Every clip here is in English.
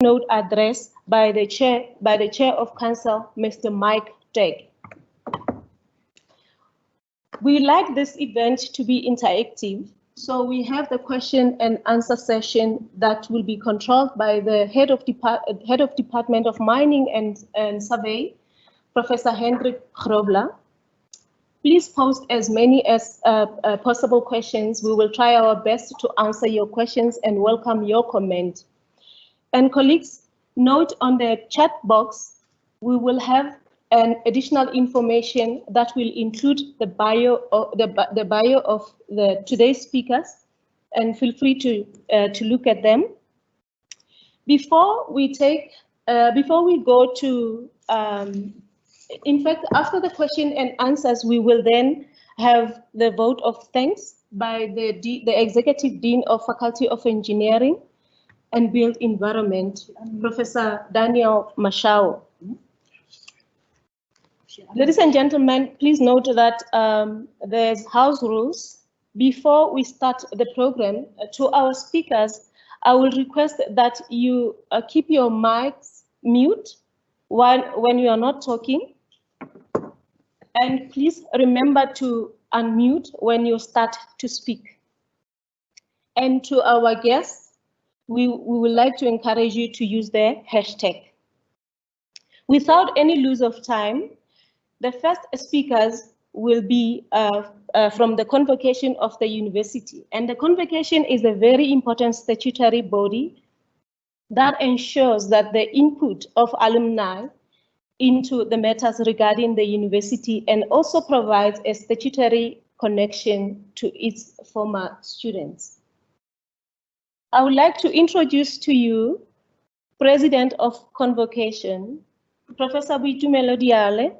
keynote address by the Chair of Council, Mr. Mike Teke. We like this event to be interactive, so we have the question and answer session that will be controlled by the Head of Department of Mining and Survey, Professor Hendrik Grobler. Please post as many as possible questions. We will try our best to answer your questions and welcome your comment. And colleagues, note on the chat box, we will have an additional information that will include the bio of today's speakers, and feel free to look at them. Before we go to, in fact, after the question and answers, we will then have the vote of thanks by the Executive Dean of Faculty of Engineering and Built Environment, Professor Daniel Mashao. Ladies and gentlemen, please note that there's house rules. Before we start the program, to our speakers, I will request that you keep your mics mute when you are not talking. And please remember to unmute when you start to speak. And to our guests, we would like to encourage you to use the hashtag. Without any loss of time, the first speakers will be from the Convocation of the university. And the Convocation is a very important statutory body that ensures that the input of alumni into the matters regarding the university and also provides a statutory connection to its former students. I would like to introduce to you President of Convocation, Professor Boitumelo Diale,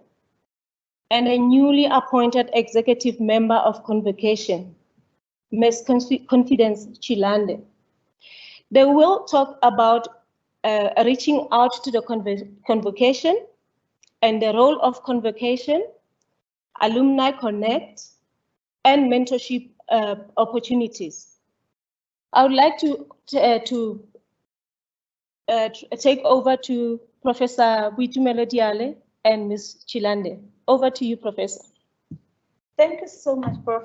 and a newly appointed executive member of Convocation, Ms. Confidence Tshilande. They will talk about reaching out to the Convocation and the role of Convocation, Alumni Connect, and mentorship opportunities. I would like to take over to Professor Boitumelo Diale and Ms. Tshilande. Over to you, Professor. Thank you so much, Prof.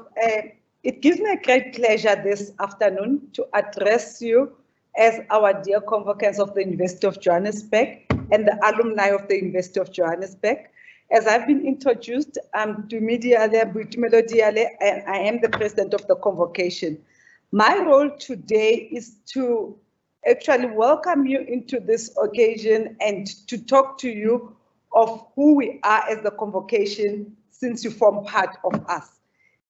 It gives me a great pleasure this afternoon to address you as our dear convocants of the University of Johannesburg and the alumni of the University of Johannesburg. As I've been introduced, I'm Boitumelo Diale, and I am the president of the Convocation. My role today is to actually welcome you into this occasion and to talk to you of who we are as the Convocation since you form part of us.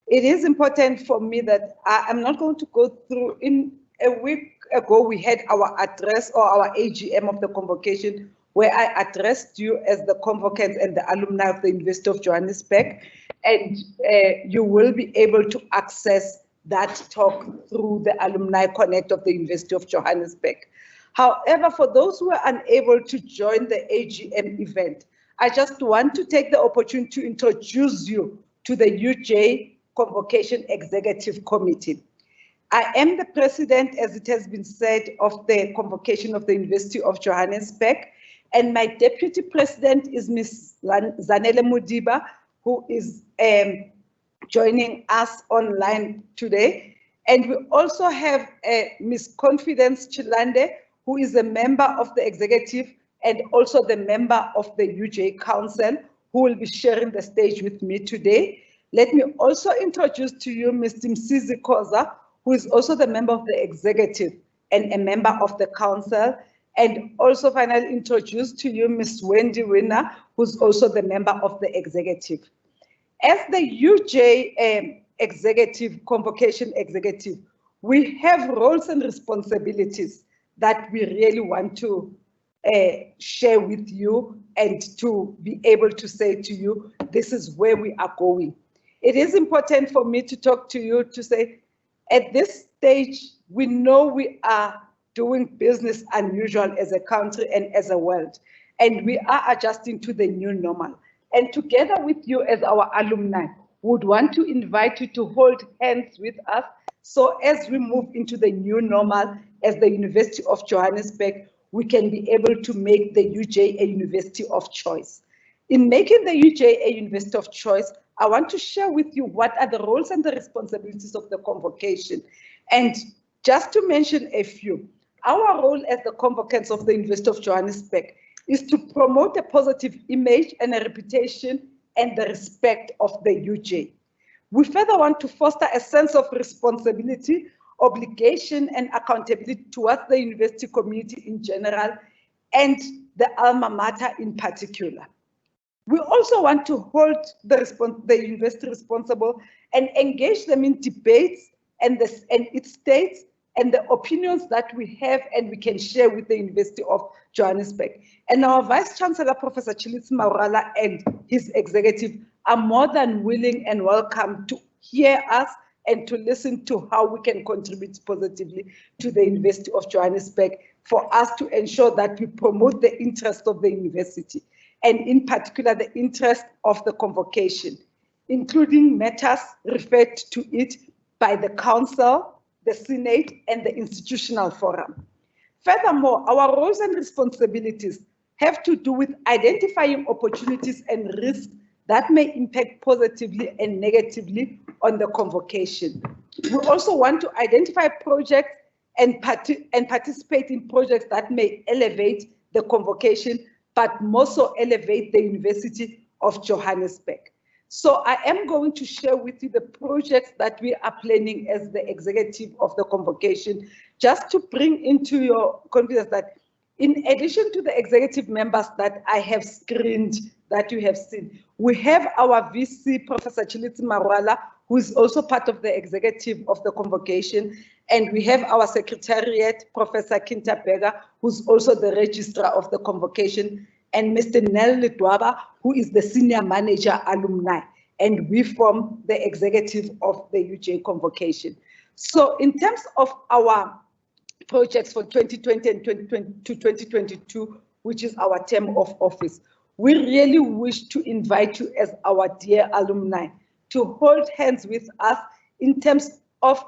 It is important for me that I'm not going to go through. In a week ago, we had our address or our AGM of the Convocation, where I addressed you as the convocants and the alumni of the University of Johannesburg, and you will be able to access that talk through the Alumni Connect of the University of Johannesburg. However, for those who are unable to join the AGM event, I just want to take the opportunity to introduce you to the UJ Convocation Executive Committee. I am the president, as it has been said, of the Convocation of the University of Johannesburg, and my deputy president is Ms. Zanele Mudiba, who is joining us online today. And we also have Ms. Confidence Tshilande, who is a member of the executive and also the member of the UJ Council, who will be sharing the stage with me today. Let me also introduce to you Mr. Msizi Khoza, who is also the member of the executive and a member of the council, and also finally introduce to you Ms. Wendy Winner, who's also the member of the executive. As the UJ executive, Convocation executive, we have roles and responsibilities that we really want to share with you and to be able to say to you, this is where we are going. It is important for me to talk to you to say, at this stage, we know we are doing business unusual as a country and as a world, and we are adjusting to the new normal. And together with you as our alumni, would want to invite you to hold hands with us. So as we move into the new normal as the University of Johannesburg, we can be able to make the UJ a university of choice. In making the UJ a university of choice, I want to share with you what are the roles and the responsibilities of the convocation. And just to mention a few, our role as the convocants of the University of Johannesburg is to promote a positive image and a reputation and the respect of the UJ. We further want to foster a sense of responsibility, obligation, and accountability towards the university community in general and the alma mater in particular. We also want to hold the university responsible and engage them in debates and its states and the opinions that we have and we can share with the University of Johannesburg. And our Vice-Chancellor, Professor Tshilidzi Marwala, and his executive are more than willing and welcome to hear us and to listen to how we can contribute positively to the University of Johannesburg for us to ensure that we promote the interest of the university, and in particular the interest of the convocation, including matters referred to it by the Council, the Senate, and the Institutional Forum. Furthermore, our roles and responsibilities have to do with identifying opportunities and risks that may impact positively and negatively on the convocation. We also want to identify projects and participate in projects that may elevate the convocation, but more so elevate the University of Johannesburg. So I am going to share with you the projects that we are planning as the executive of the convocation, just to bring into your confidence that in addition to the executive members that I have screened, that you have seen, we have our VC, Professor Tshilidzi Marwala, who is also part of the executive of the convocation, and we have our secretariat, Professor Kintabega, who's also the registrar of the convocation, and Mr. Nel Lidwaba, who is the senior manager, Alumni, and we form the executive of the UJ convocation. So in terms of our projects for 2020 and 2020 to 2022, which is our term of office, we really wish to invite you as our dear alumni to hold hands with us in terms of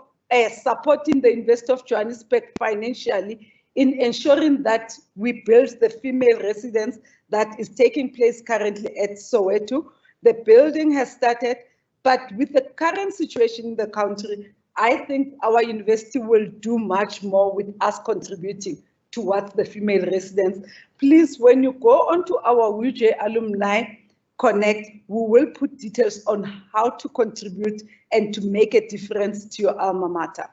supporting the University of Johannesburg financially in ensuring that we build the female residence that is taking place currently at Soweto. The building has started, but with the current situation in the country, I think our university will do much more with us contributing towards the female residents. Please, when you go onto our UJ Alumni Connect, we will put details on how to contribute and to make a difference to your alma mater.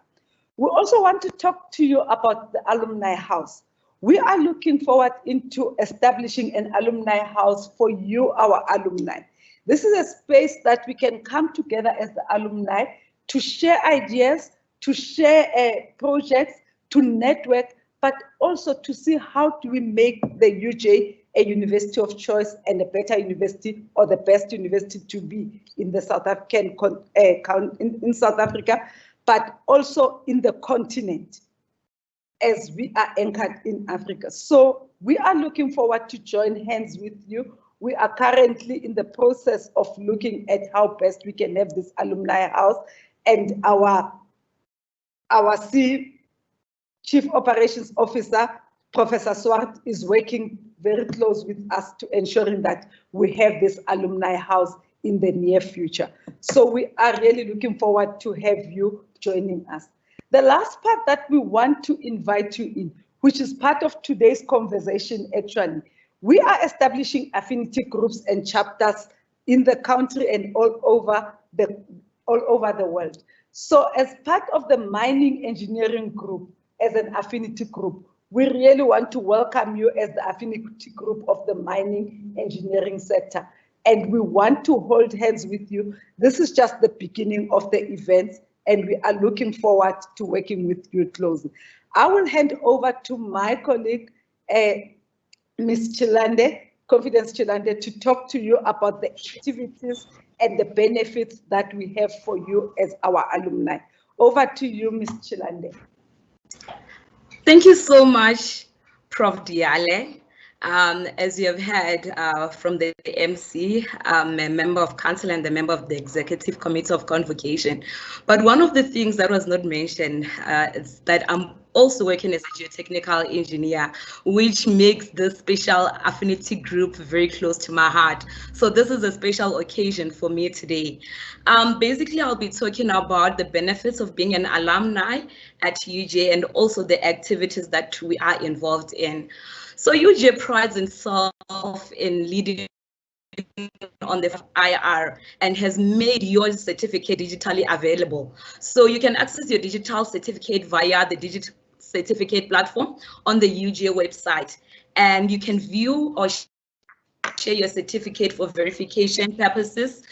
We also want to talk to you about the Alumni House. We are looking forward into establishing an Alumni House for you, our alumni. This is a space that we can come together as the alumni to share ideas, to share projects, to network, but also to see how do we make the UJ a university of choice and a better university, or the best university to be in the South African in South Africa, but also in the continent, as we are anchored in Africa. So we are looking forward to join hands with you. We are currently in the process of looking at how best we can have this alumni house, and our Chief Operations Officer, Professor Swart, is working very close with us to ensuring that we have this alumni house in the near future. So we are really looking forward to have you joining us. The last part that we want to invite you in, which is part of today's conversation actually, we are establishing affinity groups and chapters in the country and all over the world. So as part of the mining engineering group, as an affinity group, we really want to welcome you as the affinity group of the mining engineering sector. And we want to hold hands with you. This is just the beginning of the event, and we are looking forward to working with you closely. I will hand over to my colleague, Ms. Tshilande, Confidence Tshilande, to talk to you about the activities and the benefits that we have for you as our alumni. Over to you, Ms. Tshilande. Thank you so much, Prof. Diale. As you have heard from the MC, I'm a member of council and a member of the executive committee of convocation. But one of the things that was not mentioned is that I'm also working as a geotechnical engineer, which makes this special affinity group very close to my heart. So this is a special occasion for me today. Basically, I'll be talking about the benefits of being an alumni at UJ and also the activities that we are involved in. So UJ prides itself in leading on the IR and has made your certificate digitally available. So you can access your digital certificate via the digital certificate platform on the UJ website, and you can view or share your certificate for verification purposes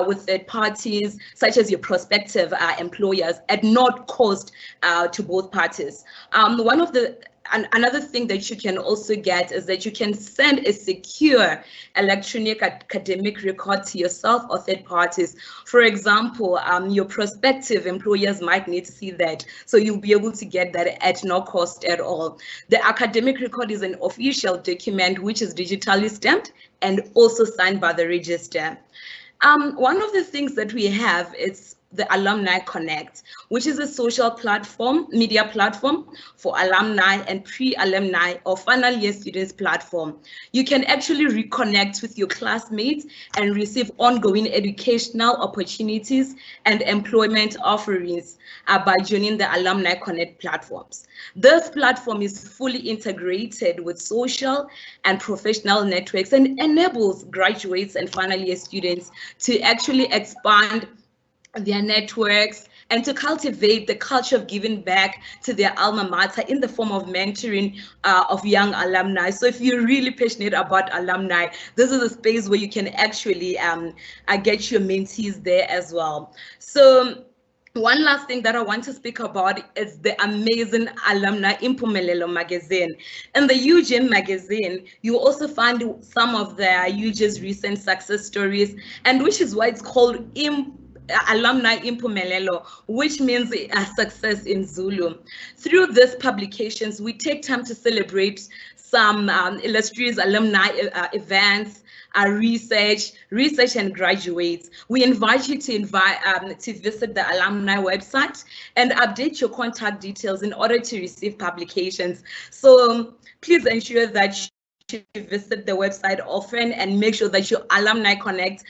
with third parties, such as your prospective employers, at no cost to both parties. Another thing that you can also get is that you can send a secure electronic academic record to yourself or third parties. For example, your prospective employers might need to see that, so you'll be able to get that at no cost at all. The academic record is an official document which is digitally stamped and also signed by the registrar. One of the things that we have is the Alumni Connect, which is a social platform, media platform for alumni and pre-alumni or final year students platform. You can actually reconnect with your classmates and receive ongoing educational opportunities and employment offerings by joining the Alumni Connect platforms. This platform is fully integrated with social and professional networks and enables graduates and final year students to actually expand their networks and to cultivate the culture of giving back to their alma mater in the form of mentoring of young alumni. So if you're really passionate about alumni, this is a space where you can actually get your mentees there as well. So one last thing that I want to speak about is the amazing Alumni Impumelelo magazine. In the UJ magazine, you also find some of the UJ's recent success stories, and which is why it's called Alumni Impumelelo, which means success in Zulu. Through these publications, we take time to celebrate some illustrious alumni events, research and graduates. We invite you to visit the alumni website and update your contact details in order to receive publications. So please ensure that you visit the website often and make sure that your Alumni Connect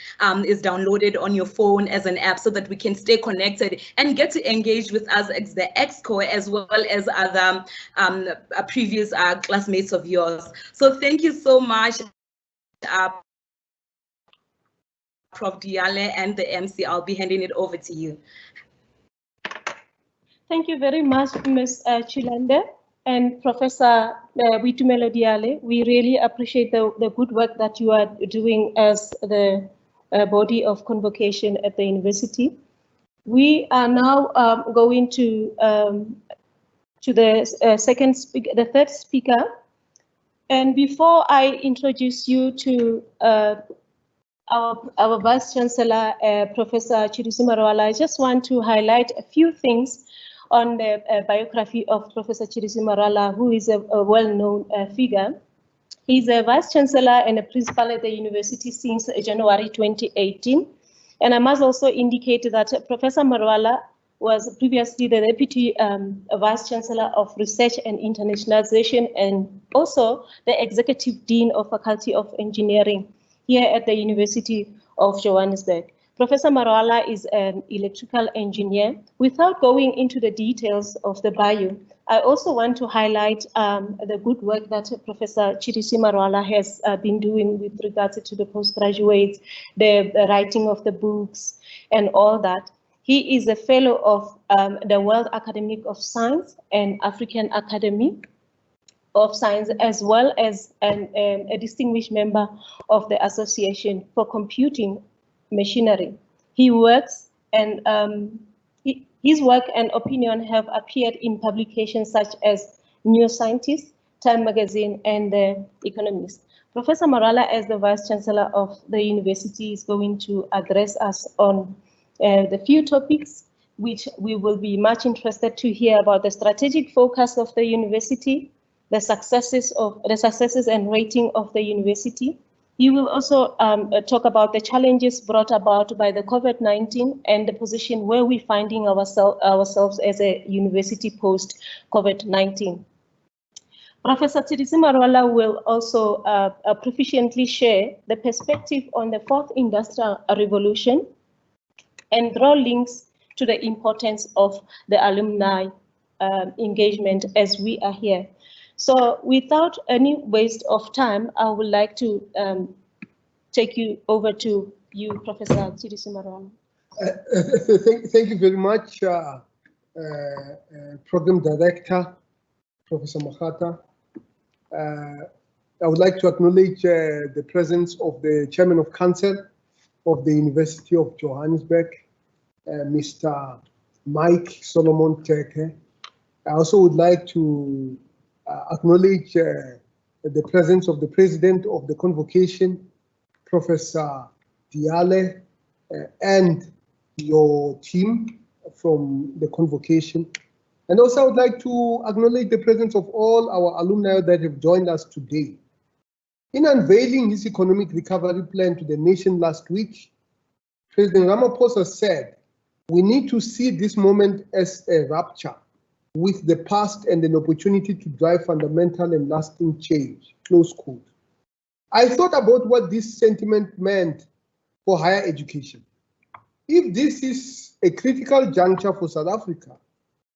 is downloaded on your phone as an app so that we can stay connected and get to engage with us as the Exco as well as other previous classmates of yours. So thank you so much, Prof. Diale and the MC. I'll be handing it over to you. Thank you very much, Ms. Tshilande and Professor Boitumelo Diale. We really appreciate the good work that you are doing as the body of convocation at the university. We are now going to the third speaker. And before I introduce you to our Vice-Chancellor, Professor Tshilidzi Marwala, I just want to highlight a few things on the biography of Professor Tshilidzi Marwala, who is a well-known figure. He's a Vice-Chancellor and a principal at the university since January 2018. And I must also indicate that Professor Marwala was previously the Deputy Vice-Chancellor of Research and Internationalization and also the Executive Dean of Faculty of Engineering here at the University of Johannesburg. Professor Marwala is an electrical engineer. Without going into the details of the bio, I also want to highlight the good work that Professor Tshilidzi Marwala has been doing with regards to the postgraduates, the writing of the books, and all that. He is a fellow of the World Academy of Science and African Academy of Science, as well as a distinguished member of the Association for Computing Machinery. He works and his work and opinion have appeared in publications such as New Scientist, Time Magazine, and The Economist. Professor Marwala, as the Vice-Chancellor of the university, is going to address us on the few topics which we will be much interested to hear about: the strategic focus of the university, the successes and rating of the university, You will also talk about the challenges brought about by the COVID-19 and the position where we're finding ourselves as a university post-COVID-19. Professor Tshilidzi Marwala will also proficiently share the perspective on the fourth industrial revolution and draw links to the importance of the alumni engagement as we are here. So without any waste of time, I would like to take you over to you, Professor Tshilidzi Marwala. Thank you very much, Program Director, Professor Makhatha. I would like to acknowledge the presence of the Chairman of Council of the University of Johannesburg, Mr. Mike Teke. I also would like to acknowledge the presence of the President of the Convocation, Professor Diale, and your team from the Convocation. And also I would like to acknowledge the presence of all our alumni that have joined us today. In unveiling his economic recovery plan to the nation last week, President Ramaphosa said, we need to see this moment as a rupture with the past and an opportunity to drive fundamental and lasting change, close quote. I thought about what this sentiment meant for higher education. If this is a critical juncture for South Africa,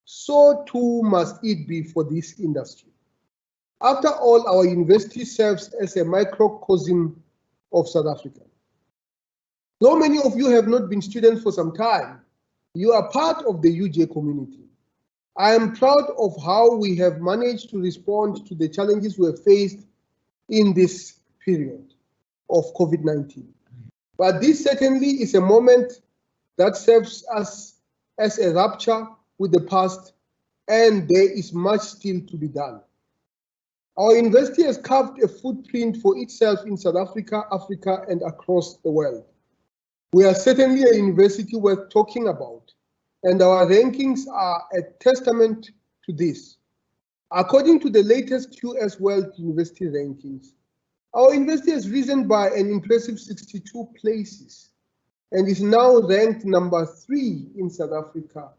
so too must it be for this industry. After all, our university serves as a microcosm of South Africa. Though many of you have not been students for some time, you are part of the UJ community. I am proud of how we have managed to respond to the challenges we have faced in this period of COVID-19. But this certainly is a moment that serves us as a rupture with the past, and there is much still to be done. Our university has carved a footprint for itself in South Africa, Africa, and across the world. We are certainly a university worth talking about, and our rankings are a testament to this. According to the latest QS World University Rankings, our university has risen by an impressive 62 places and is now ranked number 3 in South Africa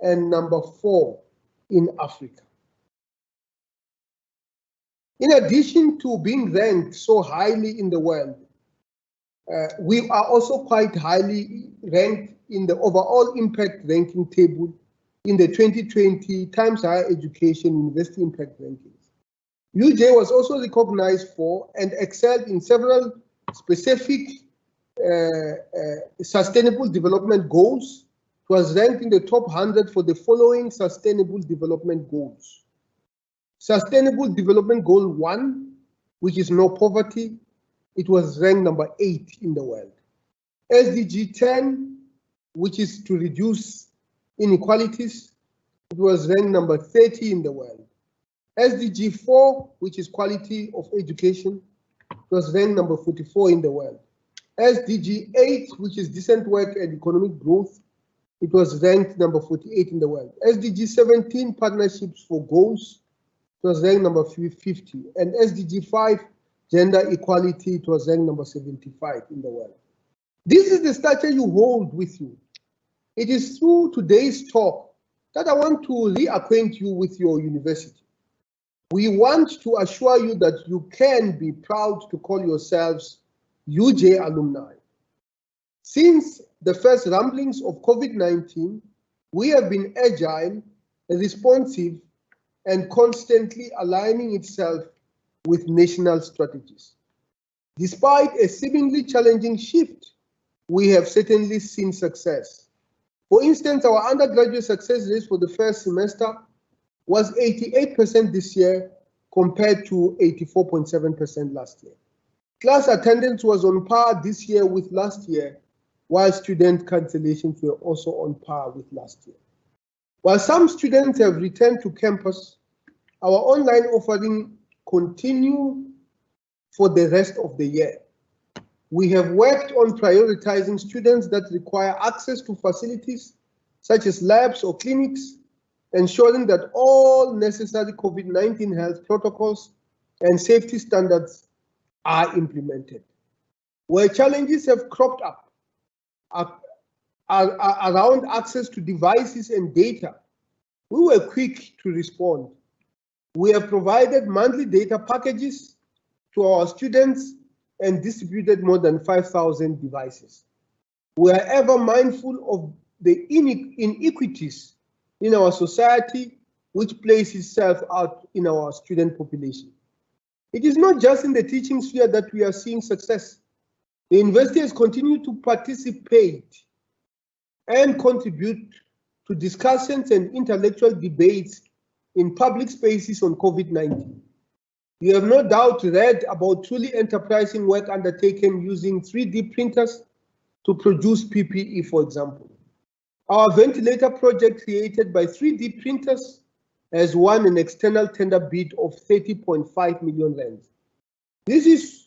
and number 4 in Africa. In addition to being ranked so highly in the world, we are also quite highly ranked in the overall impact ranking table in the 2020 Times Higher Education University Impact Rankings. UJ was also recognized for and excelled in several specific sustainable development goals. It was ranked in the top 100 for the following sustainable development goals. Sustainable Development Goal 1, which is no poverty, it was ranked number 8 in the world. SDG 10, which is to reduce inequalities, it was ranked number 30 in the world. SDG 4, which is quality of education, it was ranked number 44 in the world. SDG 8, which is decent work and economic growth, it was ranked number 48 in the world. SDG 17, Partnerships for Goals, it was ranked number 50. And SDG 5, Gender Equality, it was ranked number 75 in the world. This is the stature you hold with you. It is through today's talk that I want to reacquaint you with your university. We want to assure you that you can be proud to call yourselves UJ alumni. Since the first rumblings of COVID-19, we have been agile, responsive, and constantly aligning itself with national strategies. Despite a seemingly challenging shift, we have certainly seen success. For instance, our undergraduate success rate for the first semester was 88% this year compared to 84.7% last year. Class attendance was on par this year with last year, while student cancellations were also on par with last year. While some students have returned to campus, our online offering continue for the rest of the year. We have worked on prioritizing students that require access to facilities such as labs or clinics, ensuring that all necessary COVID-19 health protocols and safety standards are implemented. where challenges have cropped up around access to devices and data, we were quick to respond. We have provided monthly data packages to our students and distributed more than 5,000 devices. We are ever mindful of the inequities in our society, which plays itself out in our student population. It is not just in the teaching sphere that we are seeing success. The university has continued to participate and contribute to discussions and intellectual debates in public spaces on COVID-19. You have no doubt read about truly enterprising work undertaken using 3D printers to produce PPE, for example. Our ventilator project, created by 3D printers, has won an external tender bid of 30.5 million rand. This is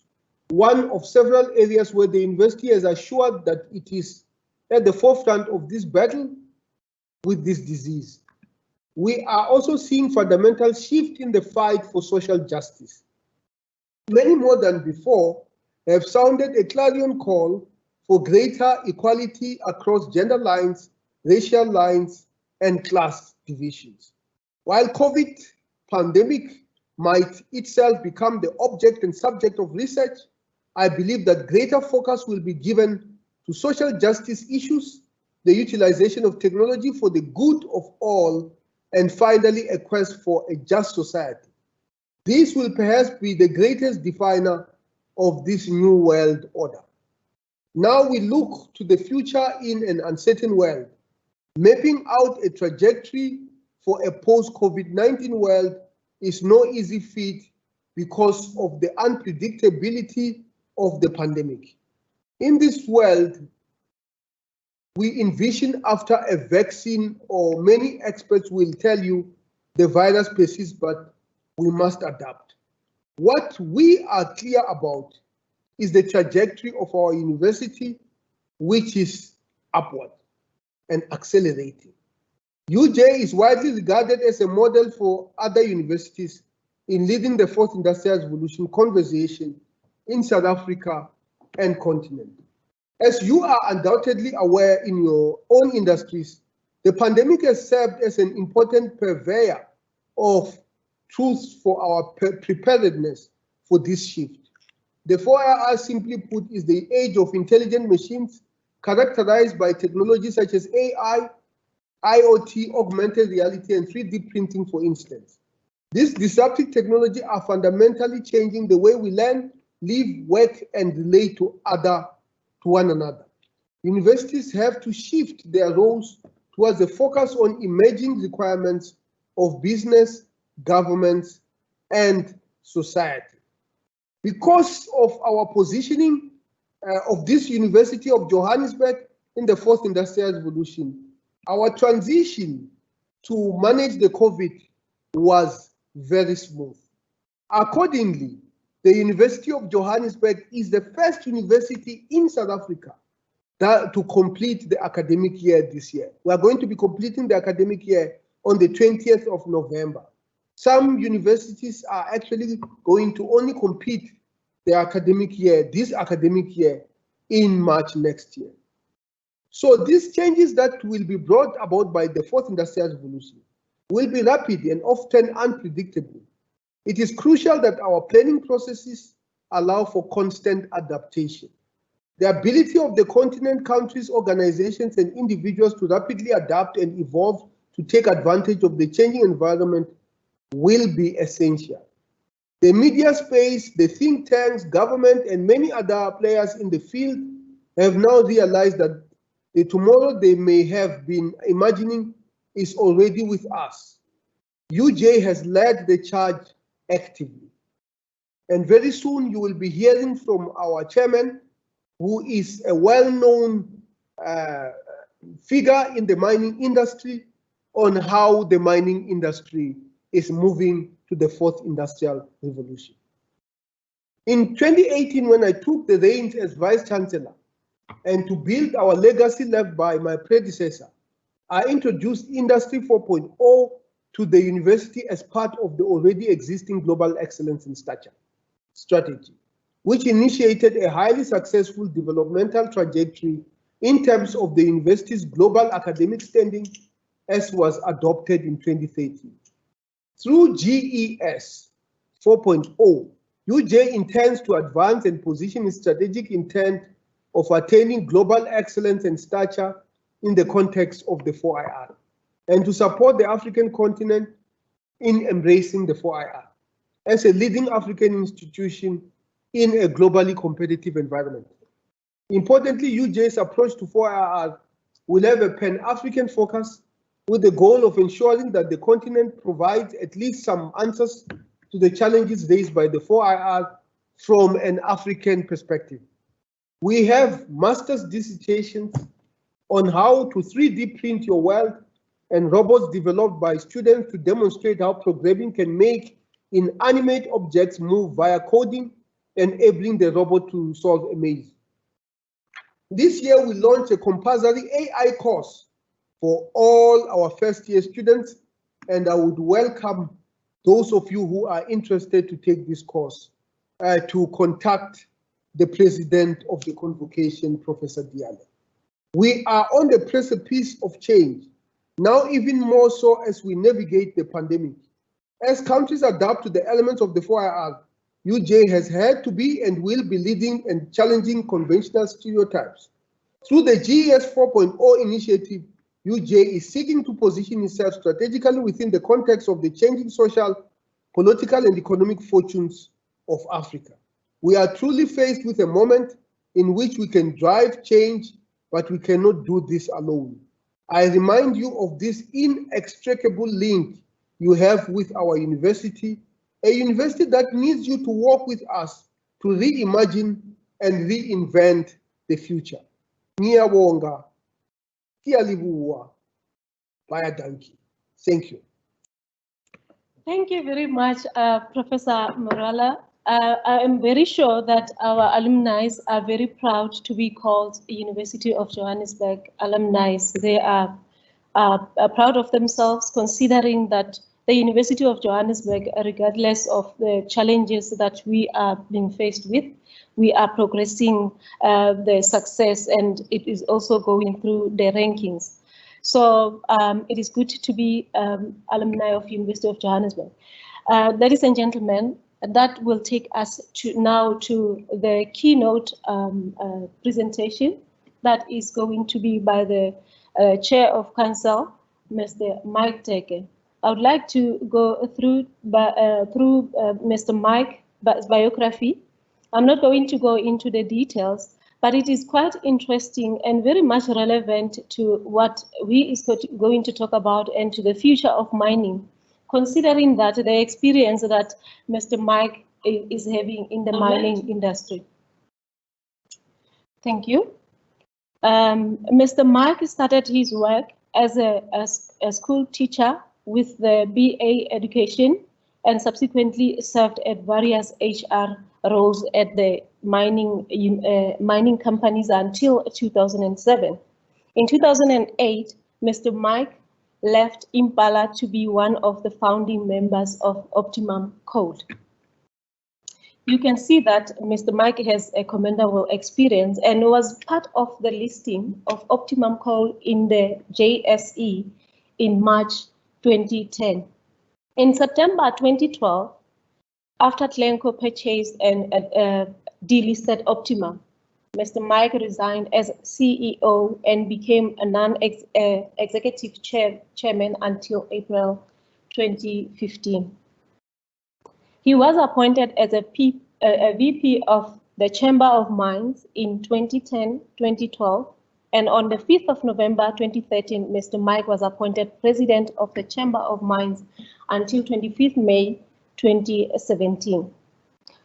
one of several areas where the university has assured that it is at the forefront of this battle with this disease. We are also seeing fundamental shift in the fight for social justice. Many more than before have sounded a clarion call for greater equality across gender lines, racial lines, and class divisions. While COVID pandemic might itself become the object and subject of research, I believe that greater focus will be given to social justice issues, the utilization of technology for the good of all, and finally a quest for a just society. This will perhaps be the greatest definer of this new world order. Now we look to the future in an uncertain world. Mapping out a trajectory for a post-COVID-19 world is no easy feat because of the unpredictability of the pandemic. In this world, we envision after a vaccine, or many experts will tell you the virus persists, but we must adapt. What we are clear about is the trajectory of our university, which is upward and accelerating. UJ is widely regarded as a model for other universities in leading the fourth industrial revolution conversation in South Africa and continent. As you are undoubtedly aware in your own industries, the pandemic has served as an important purveyor of tools for our preparedness for this shift. The 4IR, simply put, is the age of intelligent machines characterized by technologies such as AI, IoT, augmented reality, and 3D printing, for instance. These disruptive technologies are fundamentally changing the way we learn, live, work, and relate to one another. Universities have to shift their roles towards a focus on emerging requirements of business, governments, and society. Because of our positioning of this University of Johannesburg in the fourth industrial revolution, our transition to manage the COVID was very smooth. Accordingly, the University of Johannesburg is the first university in South Africa to complete the academic year this year. We are going to be completing the academic year on the 20th of November. Some universities are actually going to only complete their academic year, this academic year, in March next year. So these changes that will be brought about by the fourth industrial revolution will be rapid and often unpredictable. It is crucial that our planning processes allow for constant adaptation. The ability of the continent, countries, organizations, and individuals to rapidly adapt and evolve to take advantage of the changing environment will be essential. The media space, the think tanks, government, and many other players in the field have now realized that the tomorrow they may have been imagining is already with us. UJ has led the charge actively. And very soon you will be hearing from our chairman, who is a well-known figure in the mining industry, on how the mining industry is moving to the fourth industrial revolution. In 2018, when I took the reins as Vice-Chancellor, and to build our legacy left by my predecessor, I introduced Industry 4.0 to the university as part of the already existing Global Excellence in Stature strategy. which initiated a highly successful developmental trajectory in terms of the university's global academic standing, as was adopted in 2013. Through GES 4.0, UJ intends to advance and position its strategic intent of attaining global excellence and stature in the context of the 4IR, and to support the African continent in embracing the 4IR as a leading African institution in a globally competitive environment. Importantly, UJ's approach to 4IR will have a Pan-African focus with the goal of ensuring that the continent provides at least some answers to the challenges raised by the 4IR from an African perspective. We have master's dissertations on how to 3D print your world and robots developed by students to demonstrate how programming can make inanimate objects move via coding, enabling the robot to solve a maze. This year, we launched a compulsory AI course for all our first-year students, and I would welcome those of you who are interested to take this course to contact the president of the Convocation, Professor Diale. We are on the precipice of change, now even more so as we navigate the pandemic. As countries adapt to the elements of the 4IR, UJ has had to be and will be leading and challenging conventional stereotypes. Through the GES 4.0 initiative, UJ is seeking to position itself strategically within the context of the changing social, political, and economic fortunes of Africa. We are truly faced with a moment in which we can drive change, but we cannot do this alone. I remind you of this inextricable link you have with our university, a university that needs you to work with us to reimagine and reinvent the future. Ngiyabonga, Kiyalibuwa, Bayadanki. Thank you. Thank you very much, Professor Marwala. I am very sure that our alumni are very proud to be called University of Johannesburg alumni. They are proud of themselves, considering that the University of Johannesburg, regardless of the challenges that we are being faced with, we are progressing the success, and it is also going through the rankings. So it is good to be alumni of University of Johannesburg. Ladies and gentlemen, that will take us now to the keynote presentation that is going to be by the Chair of Council, Mr. Mike Teke. I would like to go through Mr. Mike's biography. I'm not going to go into the details, but it is quite interesting and very much relevant to what we is going to talk about and to the future of mining, considering that the experience that Mr. Mike is having in the mining industry. Thank you. Mr. Mike started his work as a school teacher with the BA education and subsequently served at various HR roles at the mining companies until 2007. In 2008, Mr. Mike left Impala to be one of the founding members of Optimum Code. You can see that Mr. Mike has a commendable experience and was part of the listing of Optimum Code in the JSE in March 2010. In September 2012, after Glencore purchased and delisted Optimum, Mr. Mike resigned as CEO and became a non-executive chairman until April 2015. He was appointed as a VP of the Chamber of Mines in 2010-2012, and on the 5th of November 2013, Mr. Mike was appointed President of the Chamber of Mines until 25th May 2017.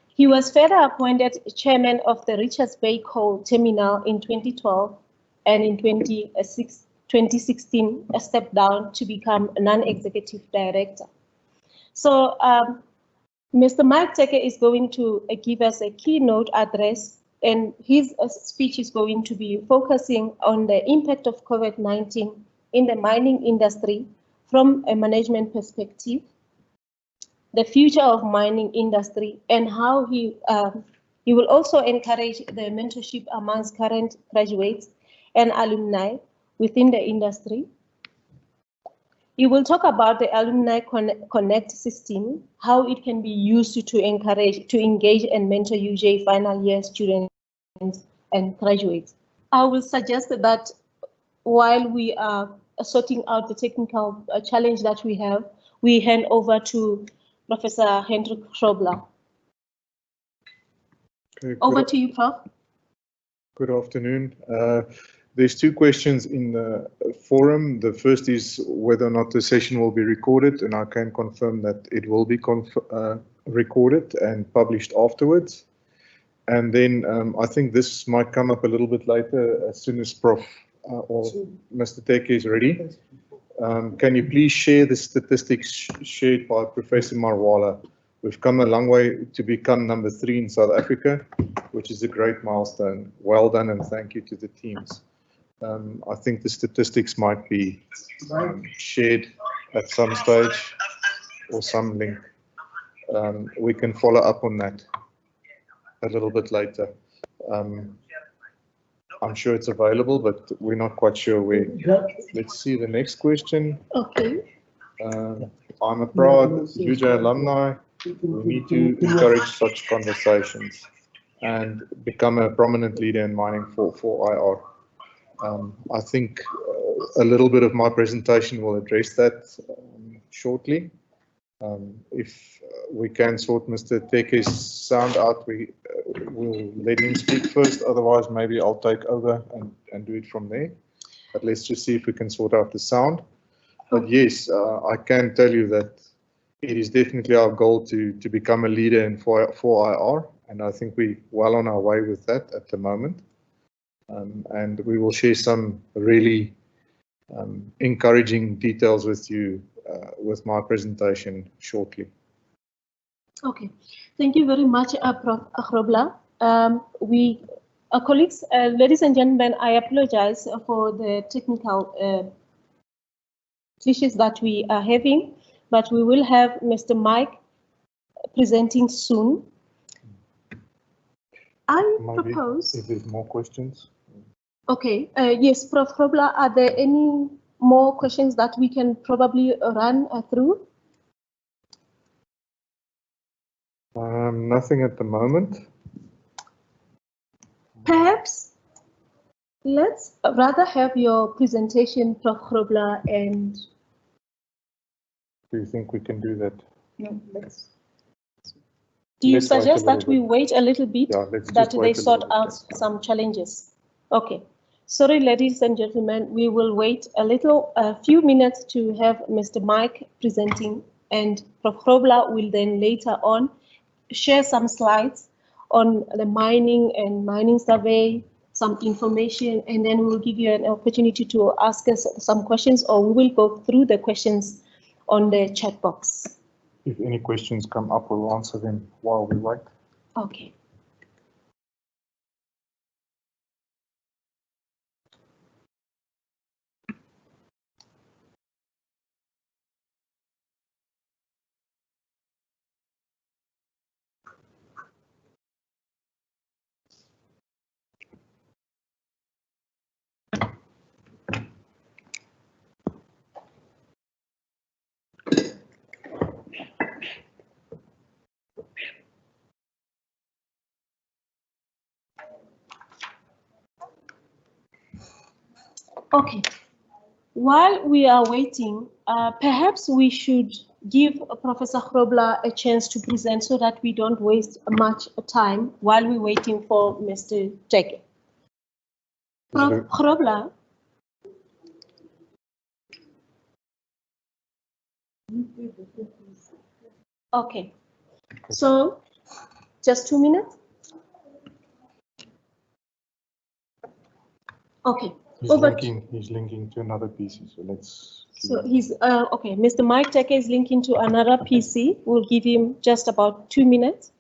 He was further appointed Chairman of the Richards Bay Coal Terminal in 2012, and in 2016 stepped down to become a non-executive director. So Mr. Mike Teke is going to give us a keynote address, and his speech is going to be focusing on the impact of COVID-19 in the mining industry from a management perspective, the future of mining industry, and how he You will also encourage the mentorship amongst current graduates and alumni within the industry. You will talk about the Alumni Connect system, how it can be used to engage and mentor UJ final year students and graduates. I will suggest that while we are sorting out the technical challenge that we have, we hand over to Professor Hendrik Grobler. Okay, over to you, Prof. Good afternoon. There's two questions in the forum. The first is whether or not the session will be recorded, and I can confirm that it will be recorded and published afterwards. And then I think this might come up a little bit later as soon as Prof or Mr. Teke is ready. Can you please share the statistics shared by Professor Marwala? We've come a long way to become number 3 in South Africa, which is a great milestone. Well done, and thank you to the teams. I think the statistics might be shared at some stage or some link. We can follow up on that a little bit later. I'm sure it's available, but we're not quite sure where. Let's see the next question. Okay. I'm a proud UJ alumni. We need to encourage such conversations and become a prominent leader in mining for IR. I think a little bit of my presentation will address that shortly. If we can sort Mr. Teke's sound out, we will let him speak first. Otherwise, maybe I'll take over and do it from there. But let's just see if we can sort out the sound. But yes, I can tell you that it is definitely our goal to become a leader in for IR, and I think we're well on our way with that at the moment. And we will share some really encouraging details with you with my presentation shortly. Okay, thank you very much, Prof. Grobler. Colleagues, ladies and gentlemen, I apologize for the technical issues that we are having, but we will have Mr. Mike presenting soon. I propose. If there's more questions. Okay, yes, Prof. Grobler, are there any more questions that we can probably run through? Nothing at the moment. Perhaps let's rather have your presentation, Prof. Grobler, and Do you think we can do that? No, let's. do you suggest that we wait a little bit, Yeah, that they sort out some challenges? Okay. Sorry, ladies and gentlemen, we will wait a few minutes to have Mr. Mike presenting, and Prof. Grobler will then later on share some slides on the mining and mining survey, some information, and then we'll give you an opportunity to ask us some questions, or we will go through the questions on the chat box. If any questions come up, we'll answer them while we wait. Okay. Okay, while we are waiting, perhaps we should give Professor Grobler a chance to present so that we don't waste much time while we're waiting for Mr. Teke. Prof. Grobler. Okay, so just 2 minutes. Okay. He's linking to another PC, so let's. So he's okay. Mr. Mike Teke is linking to another PC. We'll give him just about 2 minutes.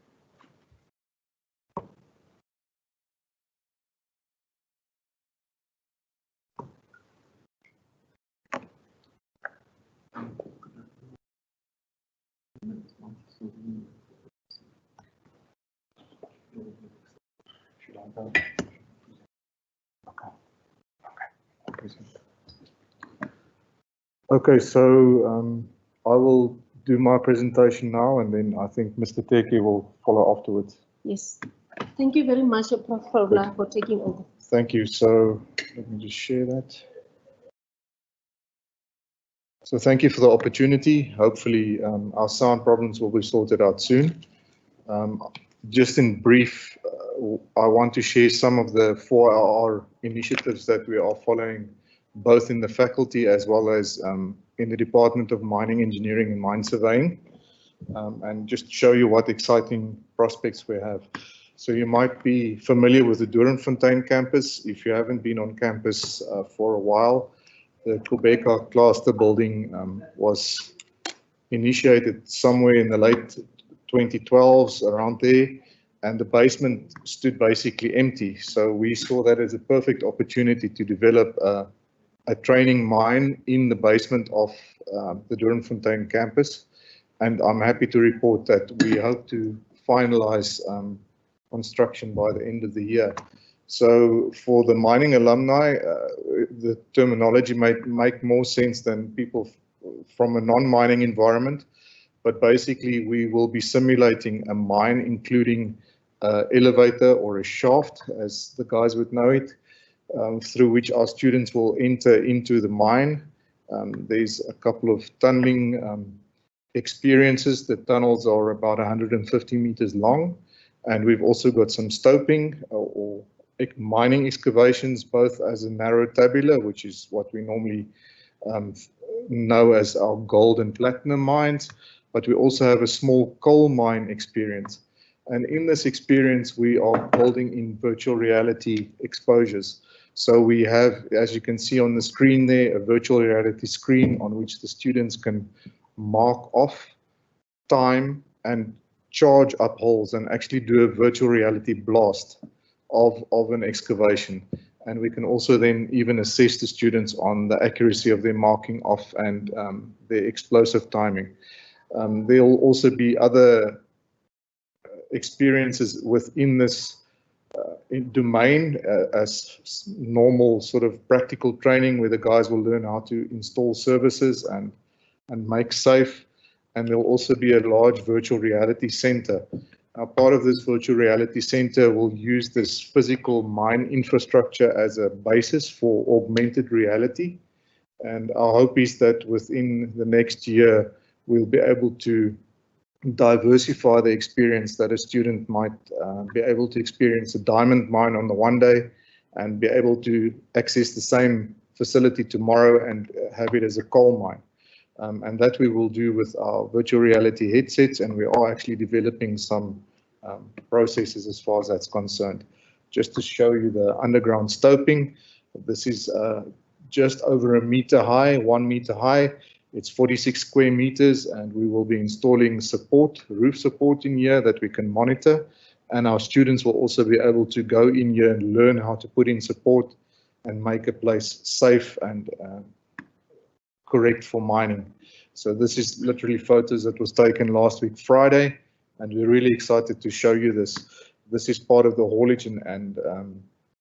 Okay, so I will do my presentation now, and then I think Mr. Teke will follow afterwards. Yes. Thank you very much, Prof. for taking over. Thank you. So let me just share that. So thank you for the opportunity. Hopefully our sound problems will be sorted out soon. Just in brief, I want to share some of the 4R initiatives that we are following, both in the faculty as well as in the Department of Mining Engineering and Mine Surveying, and just show you what exciting prospects we have. So you might be familiar with the Doornfontein campus. If you haven't been on campus for a while, the Quebeca cluster building was initiated somewhere in the late 2012s, around there, and the basement stood basically empty. So we saw that as a perfect opportunity to develop a training mine in the basement of the Doornfontein campus. And I'm happy to report that we hope to finalize construction by the end of the year. So for the mining alumni, the terminology might make more sense than people from a non-mining environment. But basically, we will be simulating a mine, including an elevator or a shaft, as the guys would know it, through which our students will enter into the mine. There's a couple of tunneling experiences. The tunnels are about 150 meters long. And we've also got some stoping or mining excavations, both as a narrow tabular, which is what we normally know as our gold and platinum mines. But we also have a small coal mine experience. And in this experience, we are building in virtual reality exposures. So we have, as you can see on the screen there, a virtual reality screen on which the students can mark off time and charge up holes and actually do a virtual reality blast of an excavation. And we can also then even assess the students on the accuracy of their marking off and their explosive timing. There will also be other experiences within this domain as normal sort of practical training, where the guys will learn how to install services and make safe. And there will also be a large virtual reality center. Now, part of this virtual reality center will use this physical mine infrastructure as a basis for augmented reality. And our hope is that within the next year, we'll be able to diversify the experience, that a student might be able to experience a diamond mine on the one day and be able to access the same facility tomorrow and have it as a coal mine. And that we will do with our virtual reality headsets, and we are actually developing some processes as far as that's concerned. Just to show you the underground stoping, this is just over a meter high, 1 meter high. It's 46 square meters, and we will be installing support, roof support in here that we can monitor. And our students will also be able to go in here and learn how to put in support and make a place safe and correct for mining. So this is literally photos that was taken last week, Friday, and we're really excited to show you this. This is part of the haulage and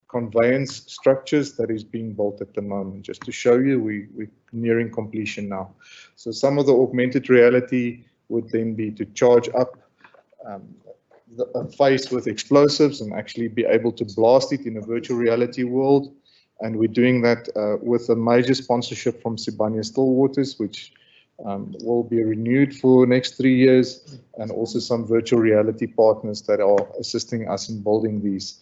conveyance structures that is being built at the moment. Just to show you, we're nearing completion now. So some of the augmented reality would then be to charge up a face with explosives and actually be able to blast it in a virtual reality world. And we're doing that with a major sponsorship from Sibanye-Stillwaters, which will be renewed for the next 3 years, and also some virtual reality partners that are assisting us in building these.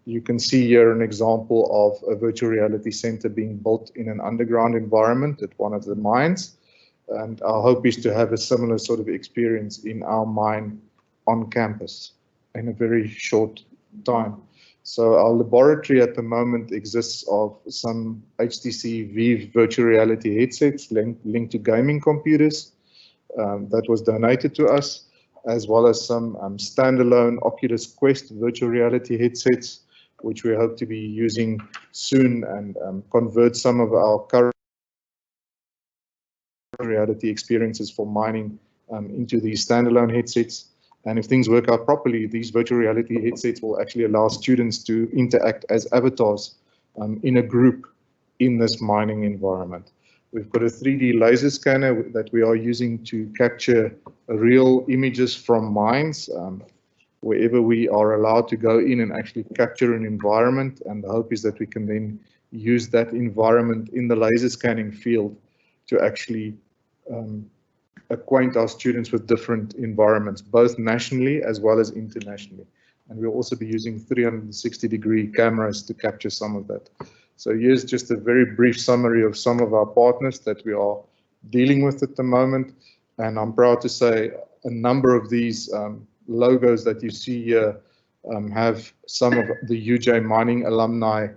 You can see here an example of a virtual reality center being built in an underground environment at one of the mines. And our hope is to have a similar sort of experience in our mine on campus in a very short time. So our laboratory at the moment exists of some HTC Vive virtual reality headsets linked to gaming computers that was donated to us, as well as some standalone Oculus Quest virtual reality headsets, which we hope to be using soon and convert some of our current reality experiences for mining into these standalone headsets. And if things work out properly, these virtual reality headsets will actually allow students to interact as avatars in a group in this mining environment. We've got a 3D laser scanner that we are using to capture real images from mines, wherever we are allowed to go in and actually capture an environment. And the hope is that we can then use that environment in the laser scanning field to actually acquaint our students with different environments, both nationally as well as internationally. And we'll also be using 360-degree cameras to capture some of that. So here's just a very brief summary of some of our partners that we are dealing with at the moment. And I'm proud to say a number of these logos that you see here have some of the UJ mining alumni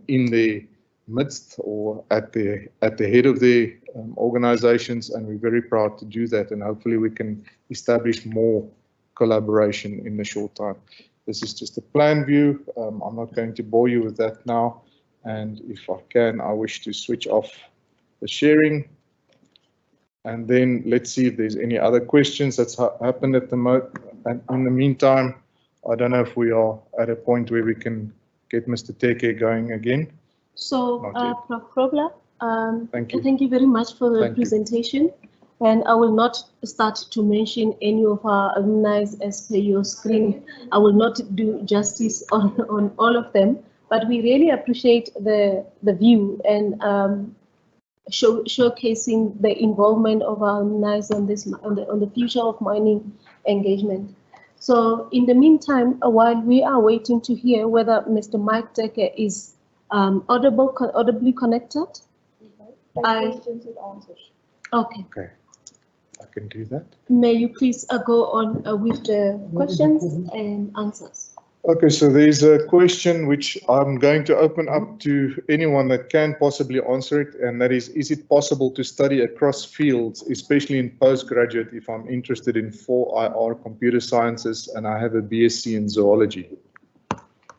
in the midst or at the head of the organizations, and we're very proud to do that, and hopefully we can establish more collaboration in the short time. This is just a plan view. I'm not going to bore you with that now, and if I can, I wish to switch off the sharing, and then let's see if there's any other questions that's happened at the moment. And in the meantime, I don't know if we are at a point where we can get Mr. Teke going again. So, Prof. Grobler, thank you very much for the presentation. And I will not start to mention any of our alumni as per your screen. I will not do justice on all of them, but we really appreciate the view and showcasing the involvement of our alumni on this on the future of mining engagement. So in the meantime, while we are waiting to hear whether Mr. Mike Teke is audibly connected, Questions and answers. Okay. Okay, I can do that. May you please go on with the questions and answers. Okay, so there's a question which I'm going to open up to anyone that can possibly answer it, and that is it possible to study across fields, especially in postgraduate, if I'm interested in 4IR computer sciences and I have a BSc in zoology?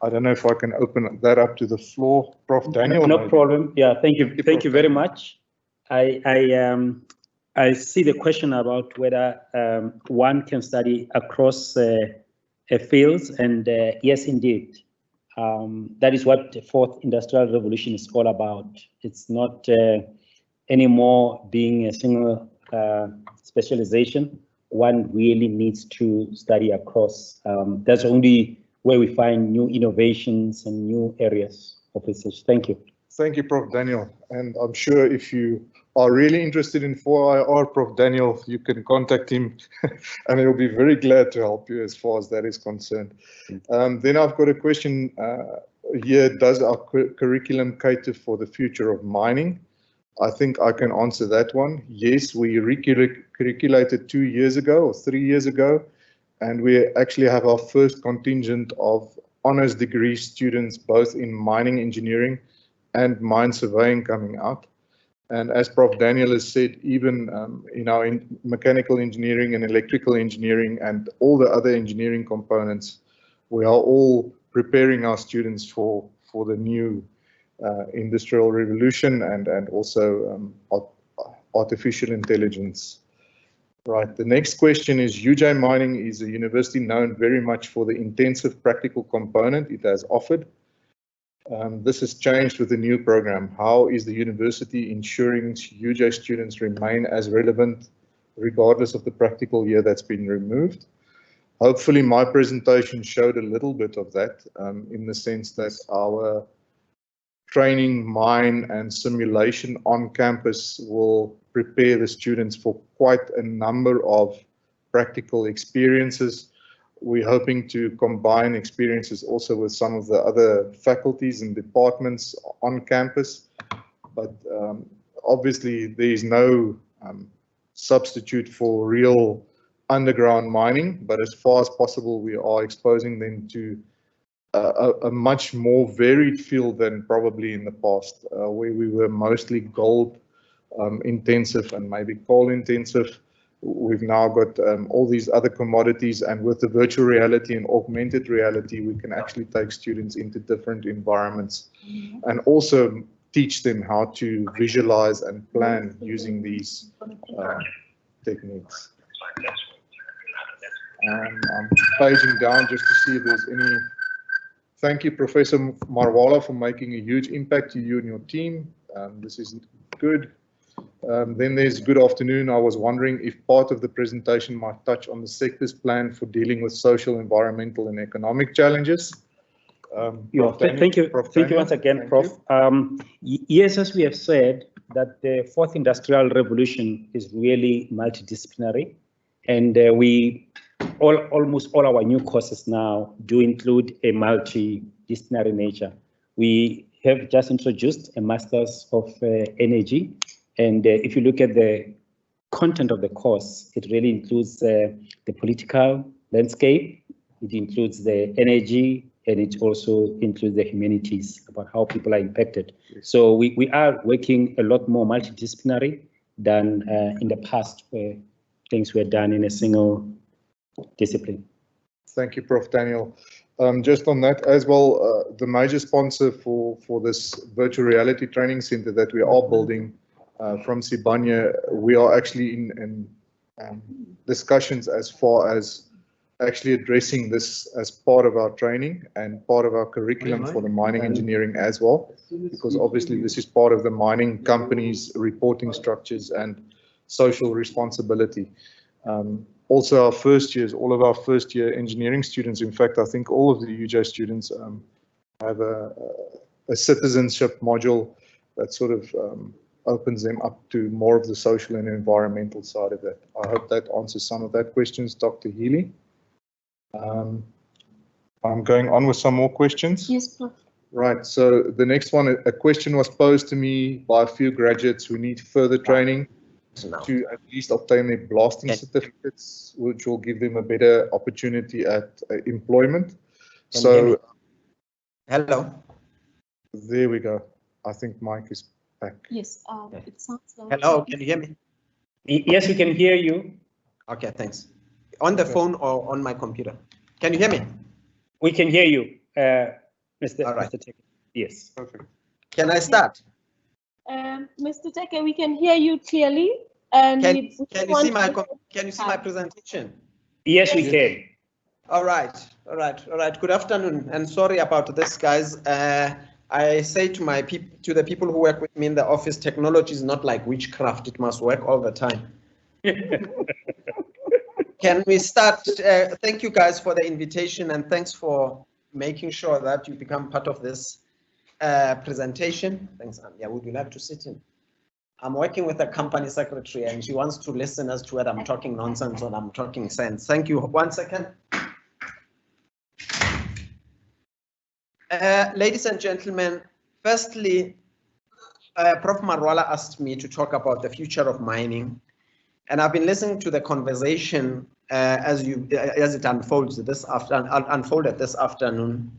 I don't know if I can open that up to the floor. Prof. Daniel? No problem. Yeah, thank you. Thank you very much. I see the question about whether one can study across fields, and yes, indeed. That is what the fourth industrial revolution is all about. It's not anymore being a single specialization. One really needs to study across. That's only where we find new innovations and new areas of research. Thank you. Thank you, Prof. Daniel. And I'm sure if you are really interested in 4IR, Prof. Daniel, you can contact him and he'll be very glad to help you as far as that is concerned. Then I've got a question here. Does our curriculum cater for the future of mining? I think I can answer that one. Yes, we recurriculated 2 years ago or 3 years ago, and we actually have our first contingent of honors degree students, both in mining engineering and mine surveying coming out. And as Prof. Daniel has said, even in our mechanical engineering and electrical engineering and all the other engineering components, we are all preparing our students for the new industrial revolution and also artificial intelligence. Right, the next question is, UJ Mining is a university known very much for the intensive practical component it has offered. This has changed with the new program. How is the university ensuring UJ students remain as relevant regardless of the practical year that's been removed? Hopefully my presentation showed a little bit of that in the sense that our training, mine and simulation on campus will prepare the students for quite a number of practical experiences. We're hoping to combine experiences also with some of the other faculties and departments on campus, but obviously there is no substitute for real underground mining, but as far as possible we are exposing them to a much more varied field than probably in the past, where we were mostly gold intensive and maybe coal intensive. We've now got all these other commodities, and with the virtual reality and augmented reality, we can actually take students into different environments and also teach them how to visualize and plan using these techniques. I'm paging down just to see if there's any. Thank you, Professor Marwala, for making a huge impact to you and your team. This is good. Then there's good afternoon. I was wondering if part of the presentation might touch on the sector's plan for dealing with social, environmental, and economic challenges. Thank you. Thank you once again, Prof. Yes, as we have said, that the fourth industrial revolution is really multidisciplinary, and almost all our new courses now do include a multidisciplinary nature. We have just introduced a Masters of Energy, and if you look at the content of the course, it really includes the political landscape, it includes the energy, and it also includes the humanities, about how people are impacted. So we are working a lot more multidisciplinary than in the past, where things were done in a single discipline. Thank you, Prof. Daniel. Just on that as well, the major sponsor for this virtual reality training center that we are building from Sibanye, we are actually in discussions as far as actually addressing this as part of our training and part of our curriculum for the mining engineering as well, because obviously this is part of the mining company's reporting structures and social responsibility. Also our first years, all of our first year engineering students, in fact, I think all of the UJ students have a citizenship module that sort of opens them up to more of the social and environmental side of that. I hope that answers some of that questions, Dr. Healy. I'm going on with some more questions. Yes, Prof. Right, so the next one, a question was posed to me by a few graduates who need further training to at least obtain their blasting certificates, which will give them a better opportunity at employment. So, hello. There we go. I think Mike is back. Yes, it sounds like. Hello, can you hear me? Yes, we can hear you. Okay, thanks. On the phone or on my computer? Can you hear me? We can hear you, Mr. All right. Mr. Teke. Yes. Perfect. Can I start? Mr. Teke, we can hear you clearly. And can you see my presentation? Yes, we can. All right. Good afternoon, and sorry about this, guys. I say to the people who work with me in the office, technology is not like witchcraft; it must work all the time. Can we start? Thank you guys for the invitation, and thanks for making sure that you become part of this presentation. Thanks, yeah, would you like to sit in? I'm working with a company secretary and she wants to listen as to whether I'm talking nonsense or I'm talking sense. Thank you. 1 second. Ladies and gentlemen, firstly, Prof. Marwala asked me to talk about the future of mining. And I've been listening to the conversation as it unfolded this afternoon.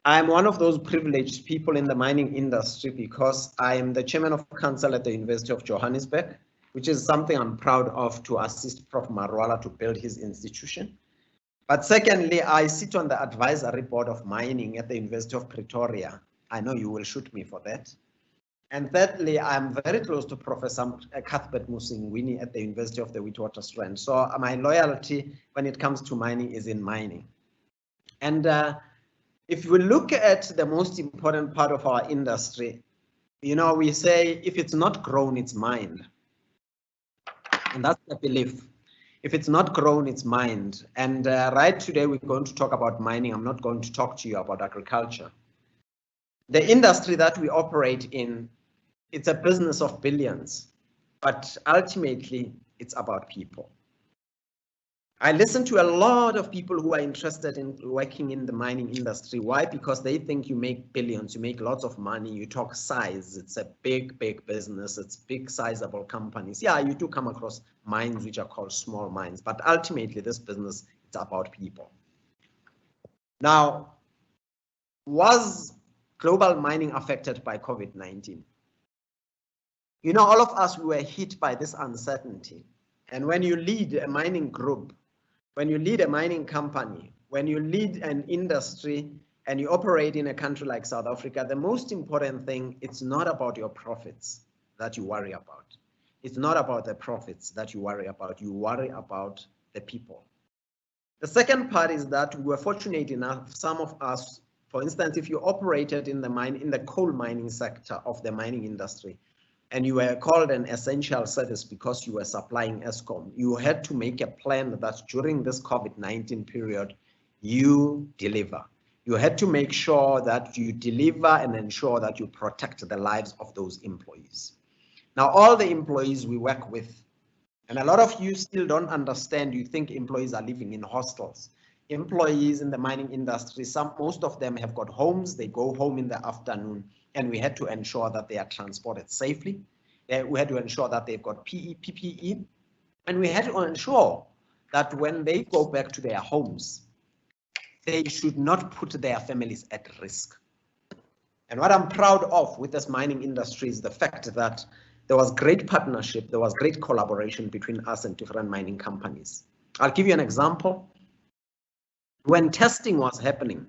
I'm one of those privileged people in the mining industry because I am the chairman of council at the University of Johannesburg, which is something I'm proud of, to assist Prof. Marwala to build his institution. But secondly, I sit on the advisory board of mining at the University of Pretoria. I know you will shoot me for that. And thirdly, I'm very close to Professor Cuthbert Musingwini at the University of the Witwatersrand. So my loyalty when it comes to mining is in mining. And if we look at the most important part of our industry, you know, we say if it's not grown, it's mined. And that's the belief. If it's not grown, it's mined. And right today, we're going to talk about mining. I'm not going to talk to you about agriculture. The industry that we operate in, it's a business of billions, but ultimately it's about people. I listen to a lot of people who are interested in working in the mining industry. Why? Because they think you make billions, you make lots of money, you talk size. It's a big, big business. It's big, sizable companies. Yeah, you do come across mines which are called small mines, but ultimately this business, it's about people. Now, was global mining affected by COVID-19? You know, all of us, we were hit by this uncertainty. And when you lead a mining group, when you lead a mining company, when you lead an industry and you operate in a country like South Africa, the most important thing, it's not about your profits that you worry about. It's not about the profits that you worry about. You worry about the people. The second part is that we were fortunate enough, some of us, for instance, if you operated in the coal mining sector of the mining industry, and you were called an essential service because you were supplying Eskom, you had to make a plan that during this COVID-19 period, you deliver. You had to make sure that you deliver and ensure that you protect the lives of those employees. Now, all the employees we work with, and a lot of you still don't understand, you think employees are living in hostels. Employees in the mining industry, most of them have got homes, they go home in the afternoon, and we had to ensure that they are transported safely. We had to ensure that they've got PPE, and we had to ensure that when they go back to their homes, they should not put their families at risk. And what I'm proud of with this mining industry is the fact that there was great partnership, there was great collaboration between us and different mining companies. I'll give you an example. When testing was happening,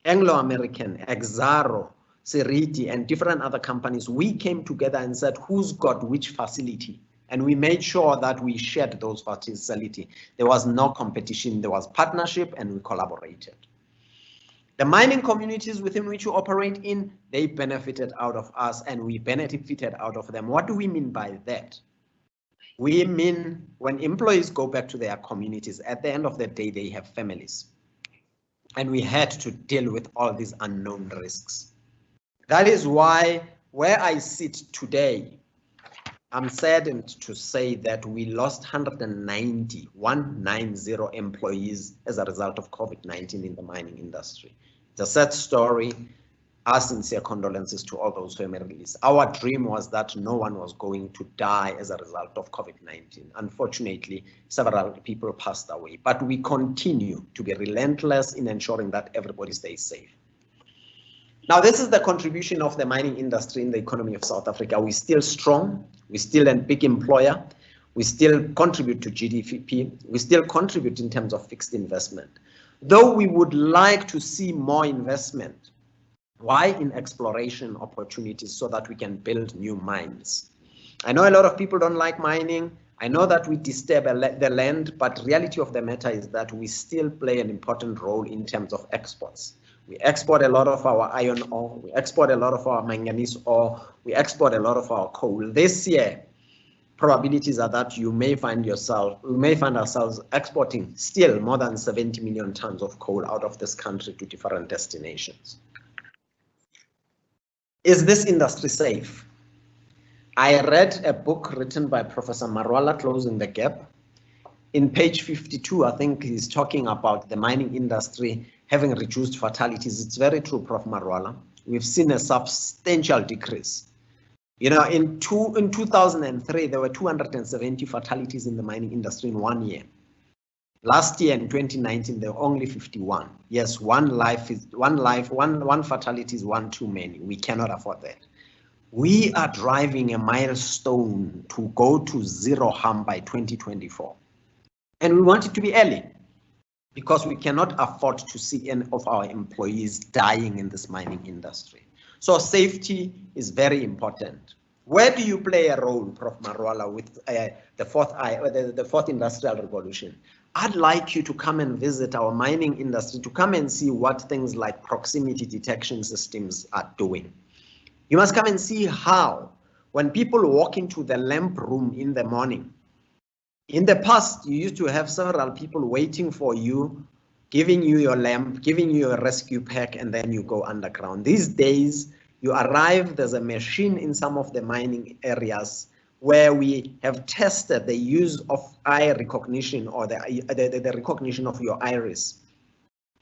Anglo-American, Exxaro, Seriti, and different other companies, we came together and said, who's got which facility? And we made sure that we shared those facilities. There was no competition, there was partnership, and we collaborated. The mining communities within which we operate in, they benefited out of us and we benefited out of them. What do we mean by that? We mean when employees go back to their communities, at the end of the day, they have families. And we had to deal with all these unknown risks. That is why where I sit today, I'm saddened to say that we lost 190 employees as a result of COVID-19 in the mining industry. It's a sad story. Our sincere condolences to all those families. Our dream was that no one was going to die as a result of COVID-19. Unfortunately, several people passed away, but we continue to be relentless in ensuring that everybody stays safe. Now, this is the contribution of the mining industry in the economy of South Africa. We're still strong. We're still a big employer. We still contribute to GDP. We still contribute in terms of fixed investment. Though we would like to see more investment, why in exploration opportunities so that we can build new mines? I know a lot of people don't like mining. I know that we disturb the land, but the reality of the matter is that we still play an important role in terms of exports. We export a lot of our iron ore, we export a lot of our manganese ore, we export a lot of our coal. This year, probabilities are that we may find ourselves exporting still more than 70 million tons of coal out of this country to different destinations. Is this industry safe? I read a book written by Professor Marwala, Closing the Gap. In page 52, I think he's talking about the mining industry having reduced fatalities. It's very true, Prof. Marwala. We've seen a substantial decrease. You know, in 2003, there were 270 fatalities in the mining industry in 1 year. Last year in 2019, there were only 51. Yes, one fatality is one too many. We cannot afford that. We are driving a milestone to go to zero harm by 2024. And we want it to be early because we cannot afford to see any of our employees dying in this mining industry. So safety is very important. Where do you play a role, Prof. Marwala, with the fourth industrial revolution? I'd like you to come and visit our mining industry, to come and see what things like proximity detection systems are doing. You must come and see how, when people walk into the lamp room in the morning, in the past, you used to have several people waiting for you, giving you your lamp, giving you a rescue pack, and then you go underground. These days, you arrive, there's a machine in some of the mining areas where we have tested the use of eye recognition or the recognition of your iris.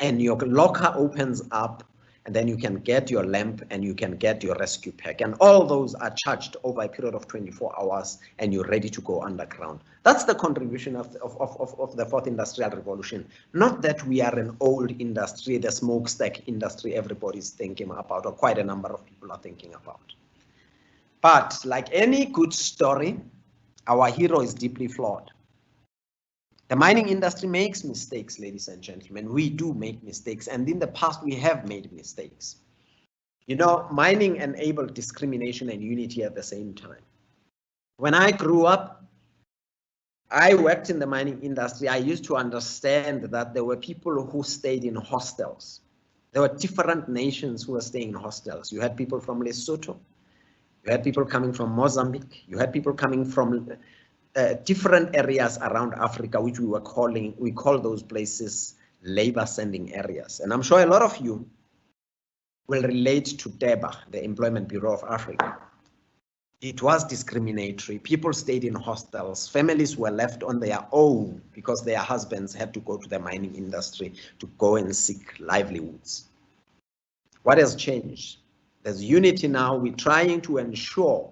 And your locker opens up, and then you can get your lamp and you can get your rescue pack. And all those are charged over a period of 24 hours, and you're ready to go underground. That's the contribution of the fourth industrial revolution. Not that we are an old industry, the smokestack industry everybody's thinking about, or quite a number of people are thinking about. But like any good story, our hero is deeply flawed. The mining industry makes mistakes, ladies and gentlemen. We do make mistakes, and in the past we have made mistakes. You know, mining enabled discrimination and unity at the same time. When I grew up, I worked in the mining industry, I used to understand that there were people who stayed in hostels. There were different nations who were staying in hostels. You had people from Lesotho, you had people coming from Mozambique, you had people coming from different areas around Africa, which we call those places labor sending areas. And I'm sure a lot of you will relate to DEBA, the Employment Bureau of Africa. It was discriminatory. People stayed in hostels. Families were left on their own because their husbands had to go to the mining industry to go and seek livelihoods. What has changed? There's unity now. We're trying to ensure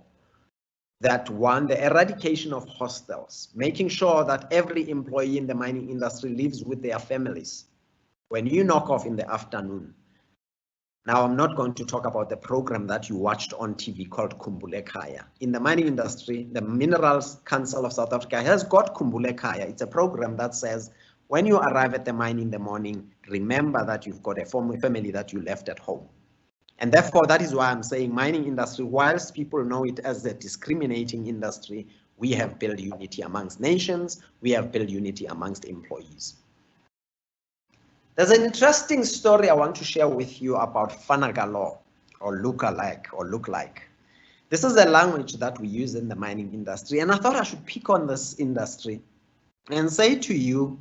that, one, the eradication of hostels, making sure that every employee in the mining industry lives with their families. When you knock off in the afternoon, now I'm not going to talk about the program that you watched on TV called Khumbule Khaya. In the mining industry, the Minerals Council of South Africa has got Khumbule Khaya. It's a program that says, when you arrive at the mine in the morning, remember that you've got a family that you left at home. And therefore, that is why I'm saying mining industry, whilst people know it as a discriminating industry, we have built unity amongst nations, we have built unity amongst employees. There's an interesting story I want to share with you about Fanaga law, or look-alike, or look-like. This is a language that we use in the mining industry, and I thought I should pick on this industry and say to you,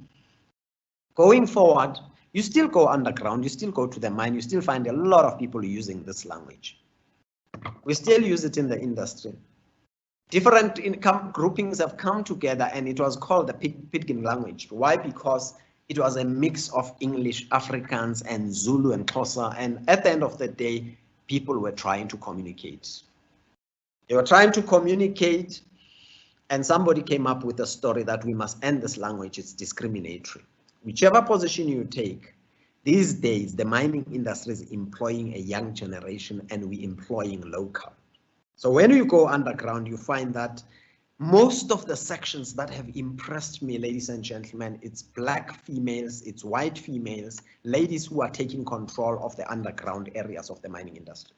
going forward, you still go underground, you still go to the mine, you still find a lot of people using this language. We still use it in the industry. Different income groupings have come together and it was called the Pidgin language. Why? Because it was a mix of English, Afrikaans, and Zulu and Xhosa, and at the end of the day, people were trying to communicate. They were trying to communicate, and somebody came up with a story that we must end this language, it's discriminatory. Whichever position you take, these days, the mining industry is employing a young generation and we're employing local. So when you go underground, you find that most of the sections that have impressed me, ladies and gentlemen, it's black females, it's white females, ladies who are taking control of the underground areas of the mining industry.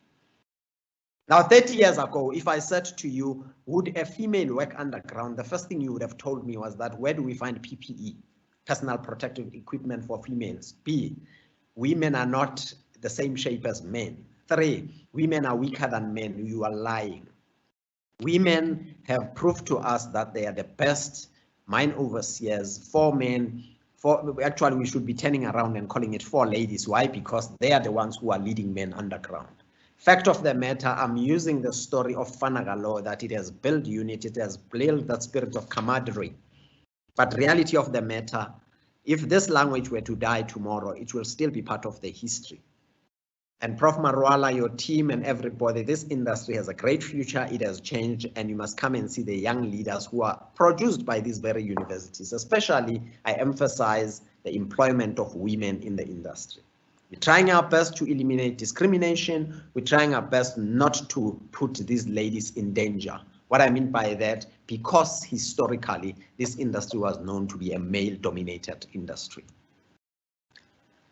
Now, 30 years ago, if I said to you, would a female work underground, the first thing you would have told me was that, where do we find PPE, personal protective equipment for females? B, women are not the same shape as men. 3, women are weaker than men. You are lying. Women have proved to us that they are the best mine overseers. 4 men, actually we should be turning around and calling it 4 ladies. Why? Because they are the ones who are leading men underground. Fact of the matter, I'm using the story of Fanaga law that it has built unity, it has built that spirit of camaraderie. But reality of the matter, if this language were to die tomorrow, it will still be part of the history. And Prof. Marwala, your team and everybody, this industry has a great future. It has changed, and you must come and see the young leaders who are produced by these very universities. Especially, I emphasize the employment of women in the industry. We're trying our best to eliminate discrimination. We're trying our best not to put these ladies in danger. What I mean by that, because historically, this industry was known to be a male-dominated industry.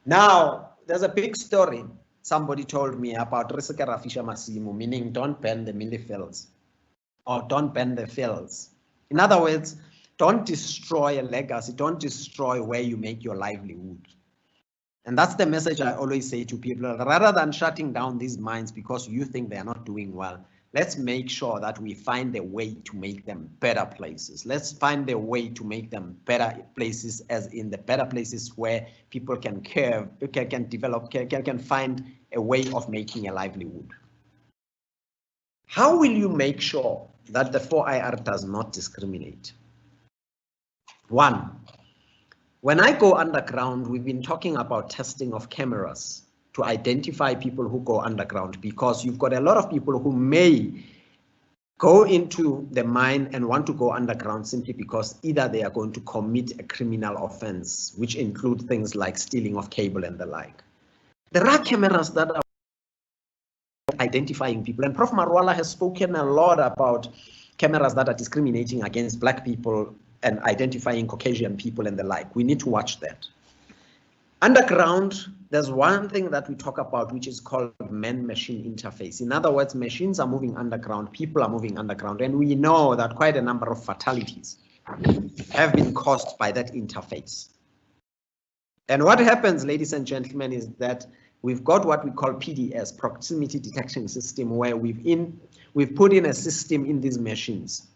Now, there's a big story. Somebody told me about Risikera Fisher Masimu, meaning don't burn the milli fields or don't burn the fields. In other words, don't destroy a legacy, don't destroy where you make your livelihood. And that's the message I always say to people, rather than shutting down these mines because you think they are not doing well, let's make sure that we find a way to make them better places. Let's find a way to make them better places, as in the better places where people can find a way of making a livelihood. How will you make sure that the 4IR does not discriminate? 1, when I go underground, we've been talking about testing of cameras to identify people who go underground, because you've got a lot of people who may go into the mine and want to go underground simply because either they are going to commit a criminal offense, which include things like stealing of cable and the like. There are cameras that are identifying people, and Prof. Marwala has spoken a lot about cameras that are discriminating against black people and identifying Caucasian people and the like. We need to watch that. Underground, there's one thing that we talk about, which is called man-machine interface. In other words, machines are moving underground, people are moving underground, and we know that quite a number of fatalities have been caused by that interface. And what happens, ladies and gentlemen, is that we've got what we call PDS, proximity detection system, where we've put in a system in these machines.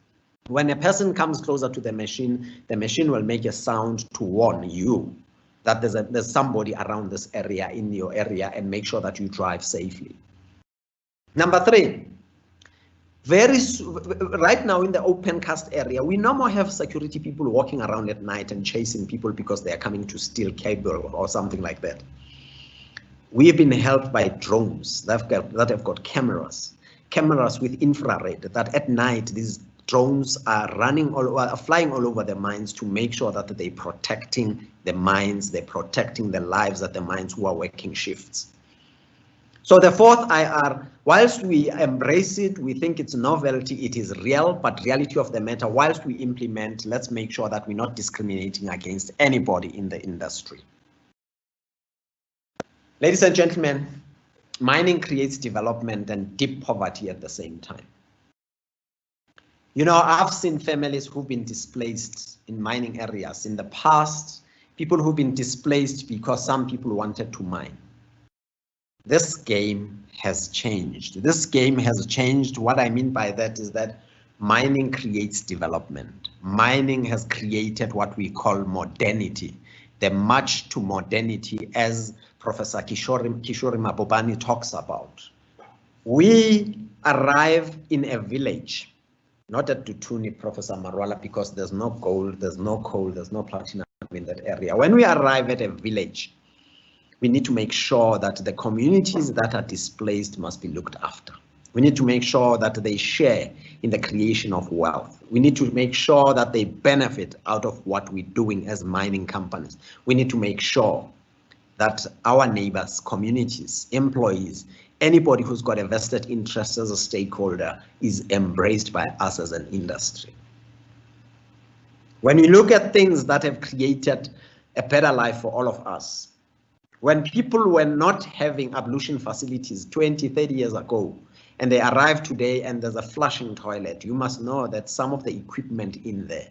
When a person comes closer to the machine will make a sound to warn you that there's somebody around this area, in your area, and make sure that you drive safely. Number 3, right now in the open cast area, we no more have security people walking around at night and chasing people because they are coming to steal cable or something like that. We've been helped by drones that have got cameras with infrared, that at night these drones are flying all over the mines to make sure that they're protecting the mines, they're protecting the lives of the mines who are working shifts. So the 4th IR, whilst we embrace it, we think it's novelty, it is real, but reality of the matter, whilst we implement, let's make sure that we're not discriminating against anybody in the industry. Ladies and gentlemen, mining creates development and deep poverty at the same time. You know, I've seen families who've been displaced in mining areas in the past, people who've been displaced because some people wanted to mine. This game has changed. This game has changed. What I mean by that is that mining creates development. Mining has created what we call modernity, the march to modernity, as Professor Kishore Mabobane talks about. We arrive in a village, not at Dutuni, Professor Marwala, because there's no gold, there's no coal, there's no platinum in that area. When we arrive at a village, we need to make sure that the communities that are displaced must be looked after. We need to make sure that they share in the creation of wealth. We need to make sure that they benefit out of what we're doing as mining companies. We need to make sure that our neighbors, communities, employees, anybody who's got a vested interest as a stakeholder is embraced by us as an industry. When we look at things that have created a better life for all of us, when people were not having ablution facilities 20, 30 years ago, and they arrive today and there's a flushing toilet, you must know that some of the equipment in there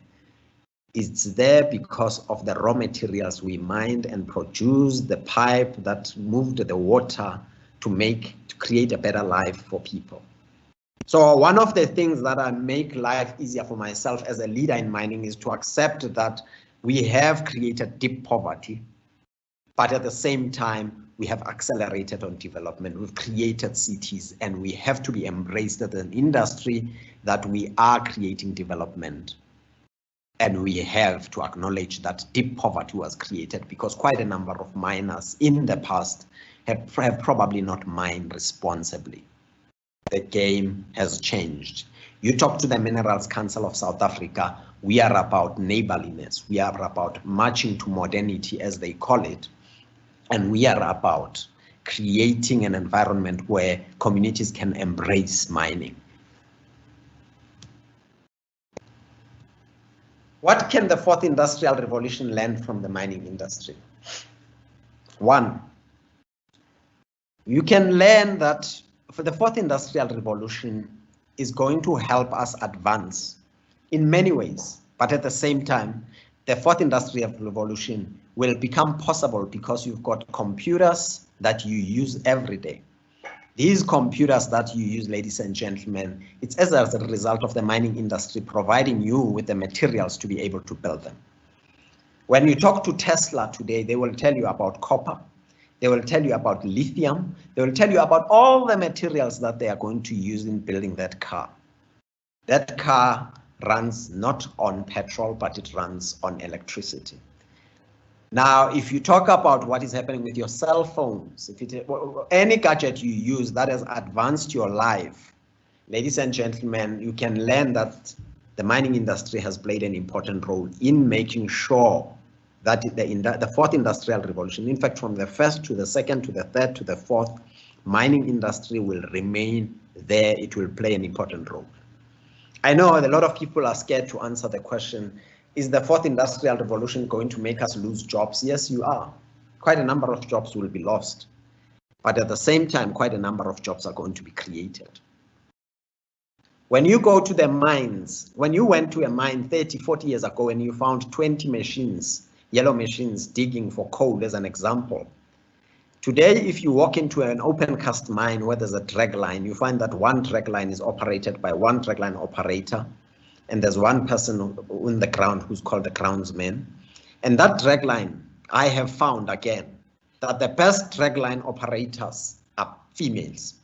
is there because of the raw materials we mined and produced, the pipe that moved the water to create a better life for people. So one of the things that I make life easier for myself as a leader in mining is to accept that we have created deep poverty, but at the same time, we have accelerated on development. We've created cities, and we have to be embraced as an industry that we are creating development. And we have to acknowledge that deep poverty was created because quite a number of miners in the past have probably not mined responsibly. The game has changed. You talk to the Minerals Council of South Africa, we are about neighborliness. We are about marching to modernity, as they call it. And we are about creating an environment where communities can embrace mining. What can the 4th industrial revolution learn from the mining industry? 1, you can learn that for the 4th industrial revolution is going to help us advance in many ways, but at the same time, the 4th industrial revolution will become possible because you've got computers that you use every day. These computers that you use, ladies and gentlemen, it's as a result of the mining industry providing you with the materials to be able to build them. When you talk to Tesla today, they will tell you about copper, they will tell you about lithium, they will tell you about all the materials that they are going to use in building that car. That car runs not on petrol, but it runs on electricity. Now, if you talk about what is happening with your cell phones, any gadget you use that has advanced your life, ladies and gentlemen, you can learn that the mining industry has played an important role in making sure that the 4th industrial revolution, in fact, from the 1st to the 2nd to the 3rd to the 4th, mining industry will remain there. It will play an important role. I know a lot of people are scared to answer the question, is the 4th industrial revolution going to make us lose jobs? Yes, you are. Quite a number of jobs will be lost. But at the same time, quite a number of jobs are going to be created. When you go to the mines, when you went to a mine 30, 40 years ago and you found 20 machines, yellow machines digging for coal as an example. Today, if you walk into an open cast mine where there's a drag line, you find that one drag line is operated by one drag line operator, and there's one person on the ground who's called the groundsman. And that drag line, I have found again, that the best drag line operators are females.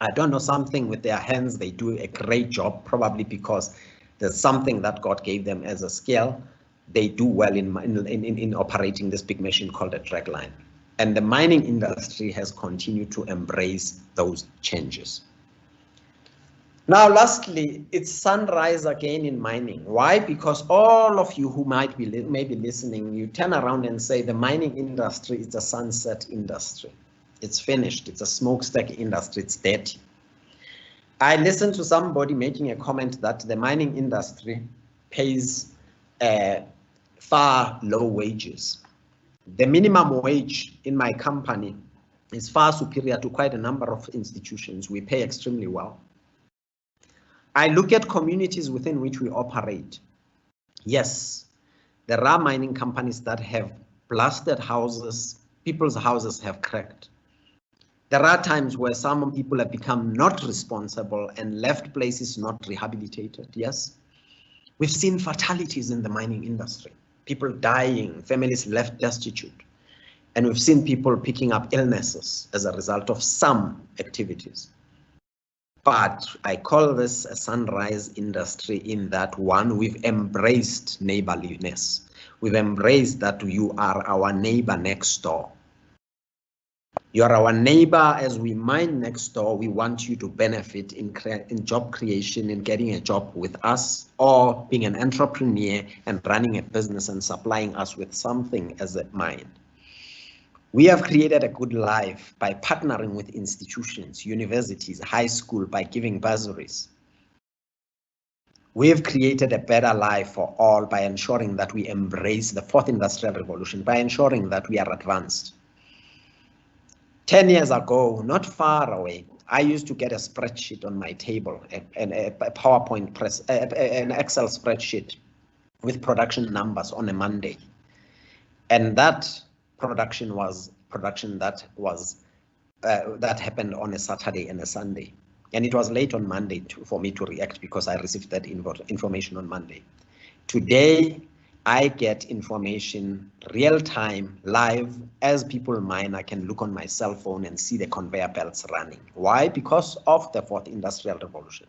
I don't know, something with their hands, they do a great job, probably because there's something that God gave them as a skill. They do well in operating this big machine called a drag line. And the mining industry has continued to embrace those changes. Now, lastly, it's sunrise again in mining. Why? Because all of you who might be maybe listening, you turn around and say the mining industry is a sunset industry. It's finished. It's a smokestack industry. It's dirty. I listened to somebody making a comment that the mining industry pays far low wages. The minimum wage in my company is far superior to quite a number of institutions. We pay extremely well. I look at communities within which we operate. Yes, there are mining companies that have blasted houses, people's houses have cracked. There are times where some people have become not responsible and left places not rehabilitated. Yes, we've seen fatalities in the mining industry. People dying, families left destitute, and we've seen people picking up illnesses as a result of some activities. But I call this a sunrise industry in that, one, we've embraced neighborliness. We've embraced that you are our neighbor next door. You are our neighbor. As we mine next door, we want you to benefit in job creation, in getting a job with us, or being an entrepreneur and running a business and supplying us with something as a mine. We have created a good life by partnering with institutions, universities, high school, by giving bursaries. We have created a better life for all by ensuring that we embrace the fourth industrial revolution, by ensuring that we are advanced. 10 years ago, not far away, I used to get a spreadsheet on my table, a PowerPoint press, an Excel spreadsheet with production numbers on a Monday. And that production was that happened on a Saturday and a Sunday. And it was late on Monday for me to react because I received that information on Monday. Today, I get information real time, live, as people mine. I can look on my cell phone and see the conveyor belts running. Why? Because of the fourth industrial revolution.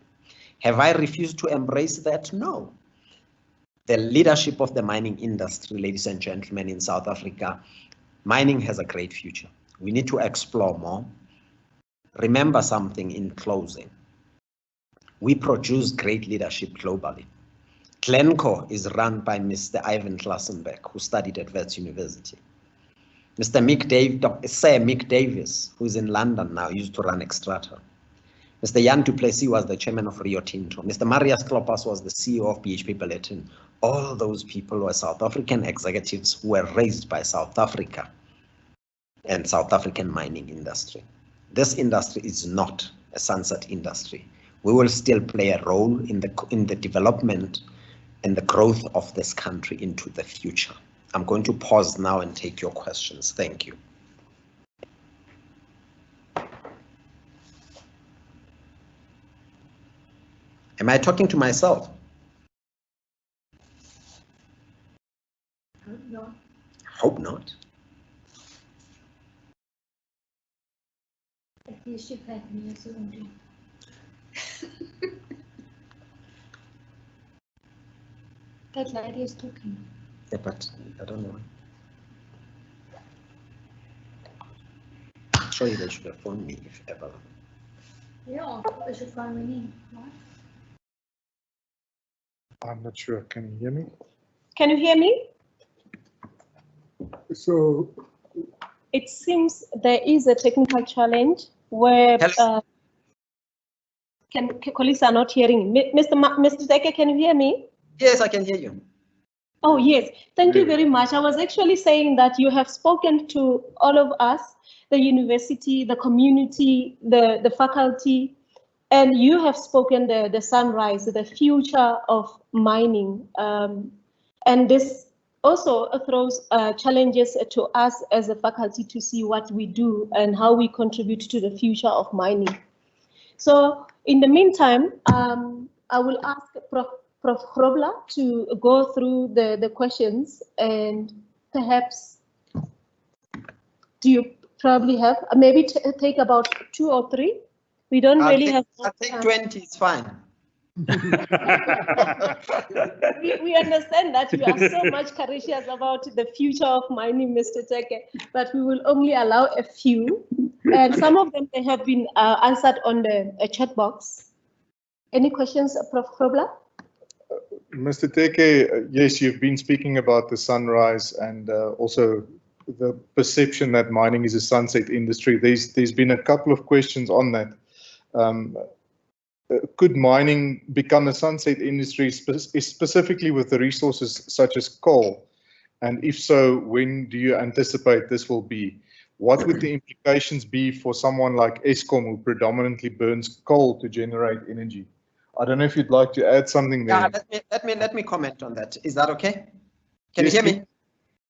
Have I refused to embrace that? No. The leadership of the mining industry, ladies and gentlemen, in South Africa, mining has a great future. We need to explore more. Remember something in closing. We produce great leadership globally. Glencore is run by Mr. Ivan Klassenberg, who studied at Wits University. Sir Mick Davis, who is in London now, used to run Extrata. Mr. Jan du Plessis was the chairman of Rio Tinto. Mr. Marius Klopas was the CEO of BHP Billiton. All those people were South African executives who were raised by South Africa and South African mining industry. This industry is not a sunset industry. We will still play a role in the development and the growth of this country into the future. I'm going to pause now and take your questions. Thank you. Am I talking to myself? No. Hope not. You should have me as well. That lady is talking. Yeah, but I don't know. Surely they should have phoned me if ever. Yeah, they should phone me. Right? I'm not sure. Can you hear me? Can you hear me? So It seems there is a technical challenge where colleagues are not hearing me. Mr. Teke, can you hear me? Yes, I can hear you. Oh, yes. Thank you very much. I was actually saying that you have spoken to all of us, the university, the community, the faculty, And you have spoken the sunrise, the future of mining. And this also throws challenges to us as a faculty to see what we do and how we contribute to the future of mining. So in the meantime, I will ask Prof Grobler to go through the questions, and perhaps do you probably have maybe take about 2 or 3? We don't really have. I'll take 20, it's fine. we understand that you are so much courageous about the future of mining, Mr. Teke, but we will only allow a few. And some of them they have been answered on the chat box. Any questions, Prof. Grobler? Mr. Teke, yes, you've been speaking about the sunrise and also the perception that mining is a sunset industry. There's been a couple of questions on that. Could mining become a sunset industry specifically with the resources such as coal? And if so, when do you anticipate this will be? What would the implications be for someone like Eskom, who predominantly burns coal to generate energy? I don't know if you'd like to add something there. Yeah, let me comment on that. Is that okay? Can you hear me?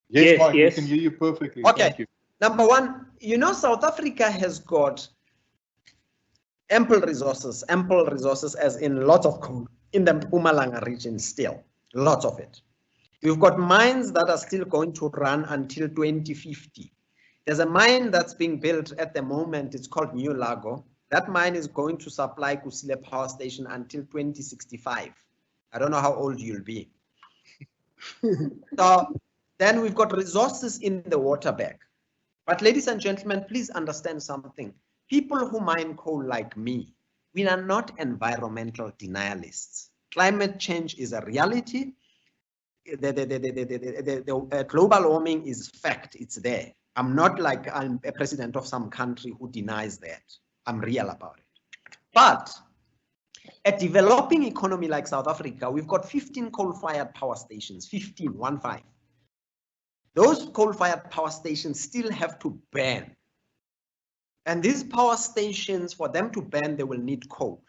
Yes, Mike, yes. We can hear you perfectly. Okay. Thank you. Number one, you know, South Africa has got ample resources as in lots of coal in the Mpumalanga region still, lots of it. We've got mines that are still going to run until 2050. There's a mine that's being built at the moment, it's called New Lago. That mine is going to supply Kusile Power Station until 2065. I don't know how old you'll be. So then we've got resources in the water bag. But ladies and gentlemen, please understand something. People who mine coal like me, we are not environmental denialists. Climate change is a reality. The global warming is fact, it's there. I'm not like I'm a president of some country who denies that. I'm real about it. But a developing economy like South Africa, we've got 15 coal-fired power stations, 15. Those coal-fired power stations still have to burn. And these power stations, for them to burn, they will need coal.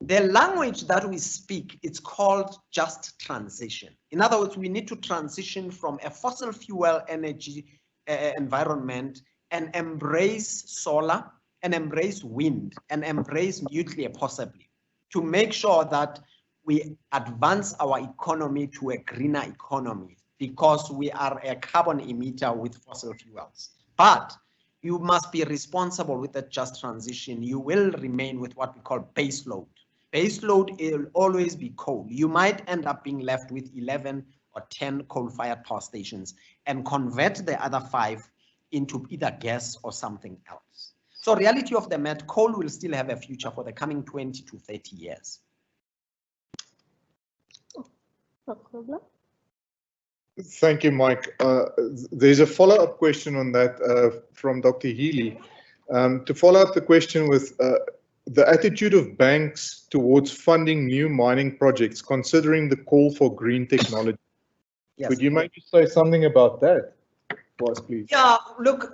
The language that we speak, it's called just transition. In other words, we need to transition from a fossil fuel energy environment and embrace solar, and embrace wind, and embrace nuclear possibly, to make sure that we advance our economy to a greener economy, because we are a carbon emitter with fossil fuels. But you must be responsible with that just transition. You will remain with what we call base load. Base load will always be coal. You might end up being left with 11 or 10 coal-fired power stations and convert the other 5 into either gas or something else. So reality of the matter, coal will still have a future for the coming 20 to 30 years. Thank you, Mike. There's a follow-up question on that from Dr. Healy. To follow up the question with the attitude of banks towards funding new mining projects, considering the call for green technology. Yes. Could you maybe say something about that for us, please? Yeah, look,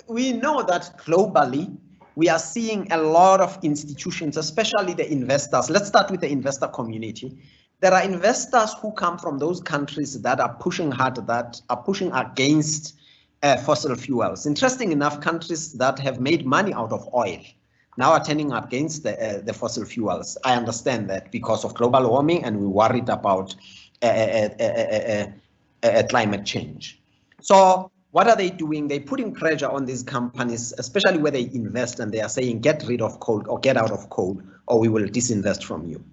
we know that globally, we are seeing a lot of institutions, especially the investors. Let's start with the investor community. There are investors who come from those countries that are pushing hard, that are pushing against fossil fuels. Interesting enough, countries that have made money out of oil now are turning against the fossil fuels. I understand that because of global warming, and we're worried about climate change. So what are they doing? They're putting pressure on these companies, especially where they invest, and they are saying, get rid of coal or get out of coal, or we will disinvest from you.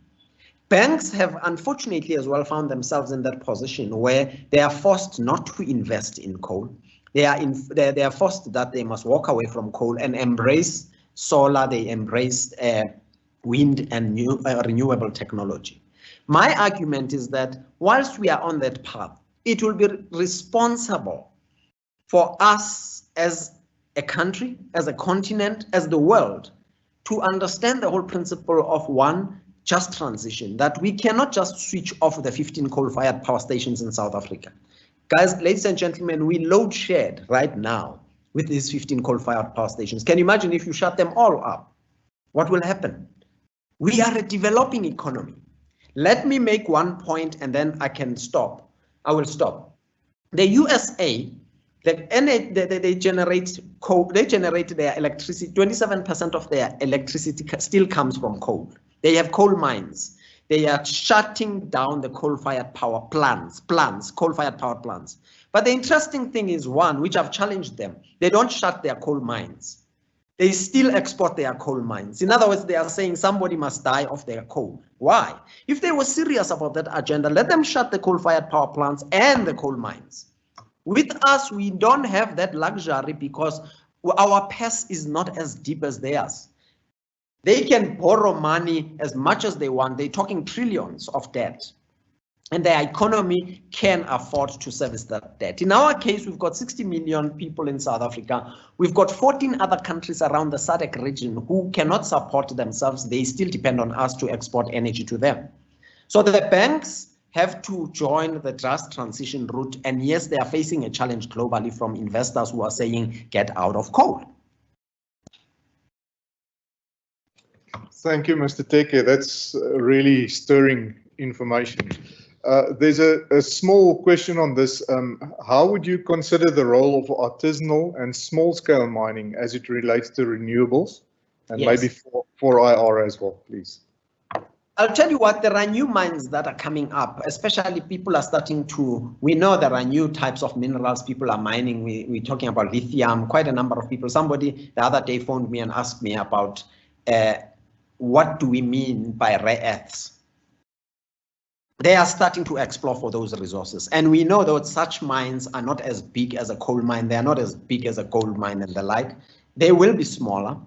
Banks have unfortunately as well found themselves in that position where they are forced not to invest in coal. They are forced that they must walk away from coal and embrace solar, they embrace wind and renewable technology. My argument is that whilst we are on that path, it will be responsible for us as a country, as a continent, as the world, to understand the whole principle of one, just transition, that we cannot just switch off the 15 coal-fired power stations in South Africa. Guys, ladies and gentlemen, we load shed right now with these 15 coal-fired power stations. Can you imagine if you shut them all up? What will happen? We are a developing economy. Let me make one point and then I can stop. I will stop. The USA, they generate coal, they generate their electricity, 27% of their electricity still comes from coal. They have coal mines. They are shutting down the coal-fired power plants, coal-fired power plants. But the interesting thing is one, which I've challenged them, they don't shut their coal mines. They still export their coal mines. In other words, they are saying somebody must die of their coal. Why? If they were serious about that agenda, let them shut the coal-fired power plants and the coal mines. With us, we don't have that luxury because our purse is not as deep as theirs. They can borrow money as much as they want. They're talking trillions of debt. And their economy can afford to service that debt. In our case, we've got 60 million people in South Africa. We've got 14 other countries around the SADC region who cannot support themselves. They still depend on us to export energy to them. So the banks have to join the just transition route. And yes, they are facing a challenge globally from investors who are saying, get out of coal. Thank you, Mr. Teke. That's really stirring information. There's a small question on this. How would you consider the role of artisanal and small-scale mining as it relates to renewables? And yes, maybe for IR as well, please. I'll tell you what, there are new mines that are coming up, especially people are starting to, we know there are new types of minerals people are mining. We're talking about lithium, quite a number of people. Somebody the other day phoned me and asked me about what do we mean by rare earths? They are starting to explore for those resources. And we know that such mines are not as big as a coal mine. They are not as big as a gold mine and the like. They will be smaller.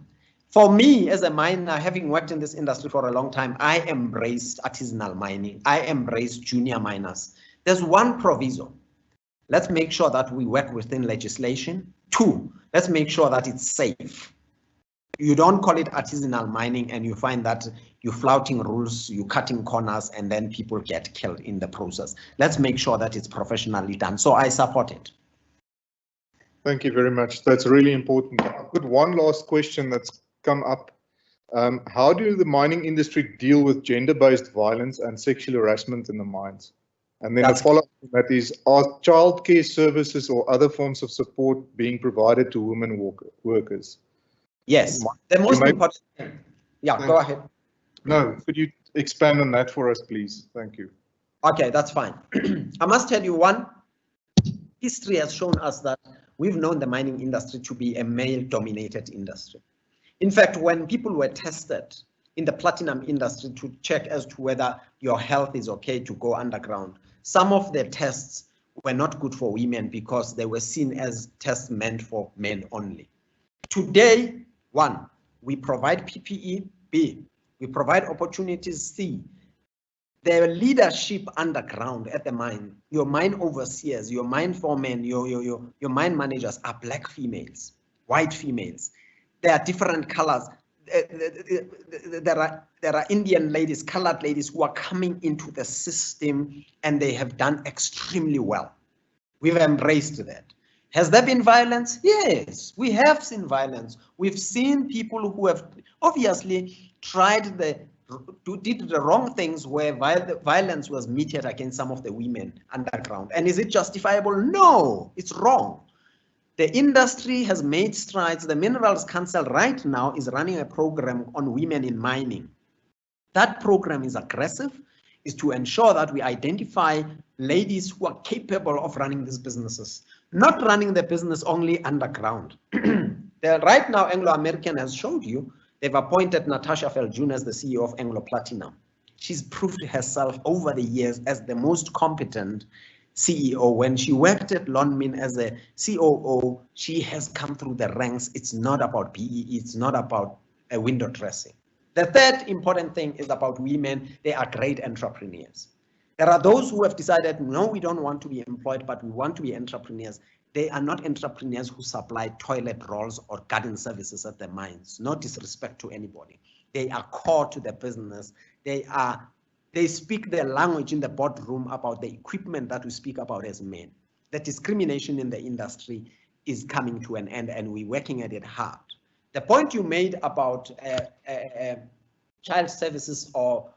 For me, as a miner, having worked in this industry for a long time, I embraced artisanal mining. I embraced junior miners. There's one proviso. Let's make sure that we work within legislation. Two, let's make sure that it's safe. You don't call it artisanal mining and you find that you're flouting rules, you're cutting corners, and then people get killed in the process. Let's make sure that it's professionally done. So I support it. Thank you very much. That's really important. I've got one last question that's come up. How do the mining industry deal with gender-based violence and sexual harassment in the mines? And then a follow-up to that is, are childcare services or other forms of support being provided to women workers? Yes, the most important thing. Yeah, go ahead. No, could you expand on that for us, please? Thank you. Okay, that's fine. I must tell you one, history has shown us that we've known the mining industry to be a male-dominated industry. In fact, when people were tested in the platinum industry to check as to whether your health is okay to go underground, some of the tests were not good for women because they were seen as tests meant for men only. Today, one, we provide PPE. B, we provide opportunities. C, the leadership underground at the mine, your mine overseers, your mine foremen, your mine managers are black females, white females. There are different colors. There are Indian ladies, colored ladies who are coming into the system and they have done extremely well. We've embraced that. Has there been violence? Yes, we have seen violence. We've seen people who have obviously did the wrong things where violence was meted against some of the women underground. And is it justifiable? No, it's wrong. The industry has made strides. The Minerals Council right now is running a program on women in mining. That program is aggressive, is to ensure that we identify ladies who are capable of running these businesses, not running the business only underground. Right now, Anglo-American has showed you, they've appointed Natasha Feljun as the CEO of Anglo Platinum. She's proved herself over the years as the most competent CEO. When she worked at Lonmin as a COO, she has come through the ranks. It's not about PE, it's not about a window dressing. The third important thing is about women. They are great entrepreneurs. There are those who have decided, no, we don't want to be employed, but we want to be entrepreneurs. They are not entrepreneurs who supply toilet rolls or garden services at the mines. No disrespect to anybody. They are core to the business. They speak their language in the boardroom about the equipment that we speak about as men. The discrimination in the industry is coming to an end and we're working at it hard. The point you made about child services or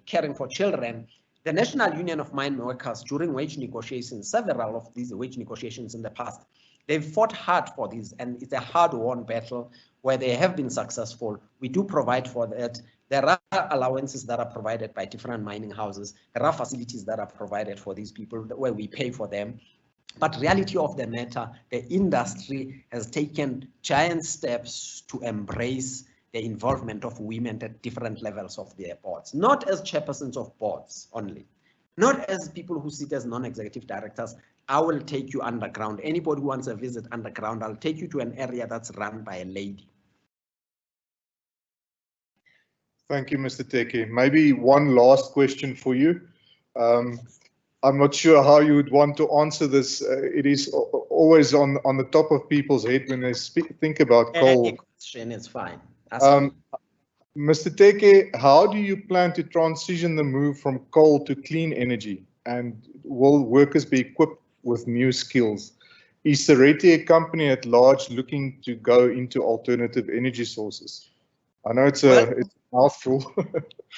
caring for children, the National Union of Mine Workers during wage negotiations, several of these wage negotiations in the past, they've fought hard for this, and it's a hard-won battle where they have been successful. We do provide for that. There are allowances that are provided by different mining houses. There are facilities that are provided for these people where we pay for them. But reality of the matter, the industry has taken giant steps to embrace the involvement of women at different levels of their boards, not as chairpersons of boards only, not as people who sit as non-executive directors. I will take you underground. Anybody who wants a visit underground, I'll take you to an area that's run by a lady. Thank you, Mr. Teke. Maybe one last question for you. I'm not sure how you would want to answer this. It is always on the top of people's head when they think about coal. Any question is fine. Mr. Teke, how do you plan to transition the move from coal to clean energy? And will workers be equipped with new skills? Is Seriti a company at large looking to go into alternative energy sources? I know it's a mouthful.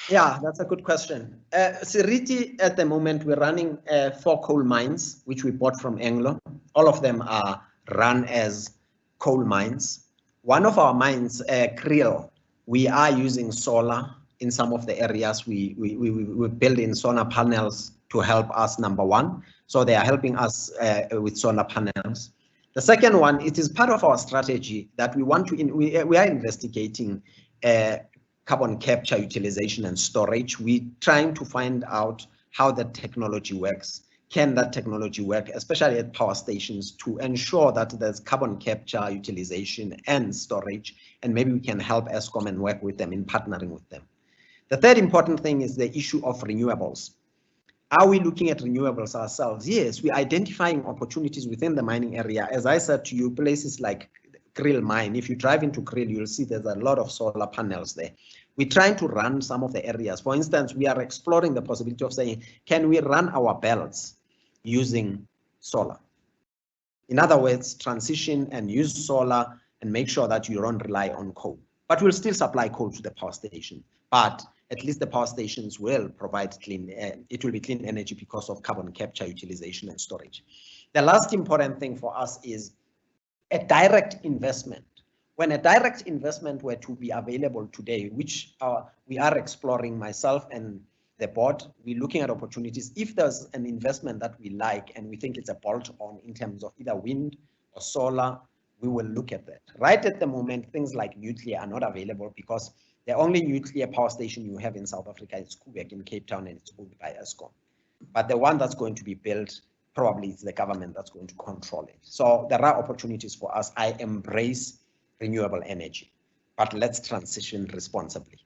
Yeah, that's a good question. Seriti, at the moment, we're running 4 coal mines, which we bought from Anglo. All of them are run as coal mines. One of our mines, Kriel, we are using solar in some of the areas. We build in solar panels to help us, number one. So they are helping us with solar panels. The second one, it is part of our strategy that we want to, we are investigating carbon capture, utilization, and storage. We're trying to find out how that technology works. Can that technology work, especially at power stations, to ensure that there's carbon capture, utilization, and storage, and maybe we can help Eskom and work with them in partnering with them. The third important thing is the issue of renewables. Are we looking at renewables ourselves? Yes, we're identifying opportunities within the mining area. As I said to you, places like Kriel mine, if you drive into Kriel, you'll see there's a lot of solar panels there. We're trying to run some of the areas. For instance, we are exploring the possibility of saying, can we run our belts using solar? In other words, transition and use solar and make sure that you don't rely on coal. But we'll still supply coal to the power station. But at least the power stations will provide clean, it will be clean energy because of carbon capture, utilization, and storage. The last important thing for us is a direct investment. When a direct investment were to be available today, which we are exploring, myself and the board, we're looking at opportunities. If there's an investment that we like and we think it's a bolt-on in terms of either wind or solar, we will look at that. Right at the moment, things like nuclear are not available because the only nuclear power station you have in South Africa is Kuwait in Cape Town, and it's owned by Eskom. But the one that's going to be built, probably it's the government that's going to control it. So there are opportunities for us. I embrace renewable energy, but let's transition responsibly.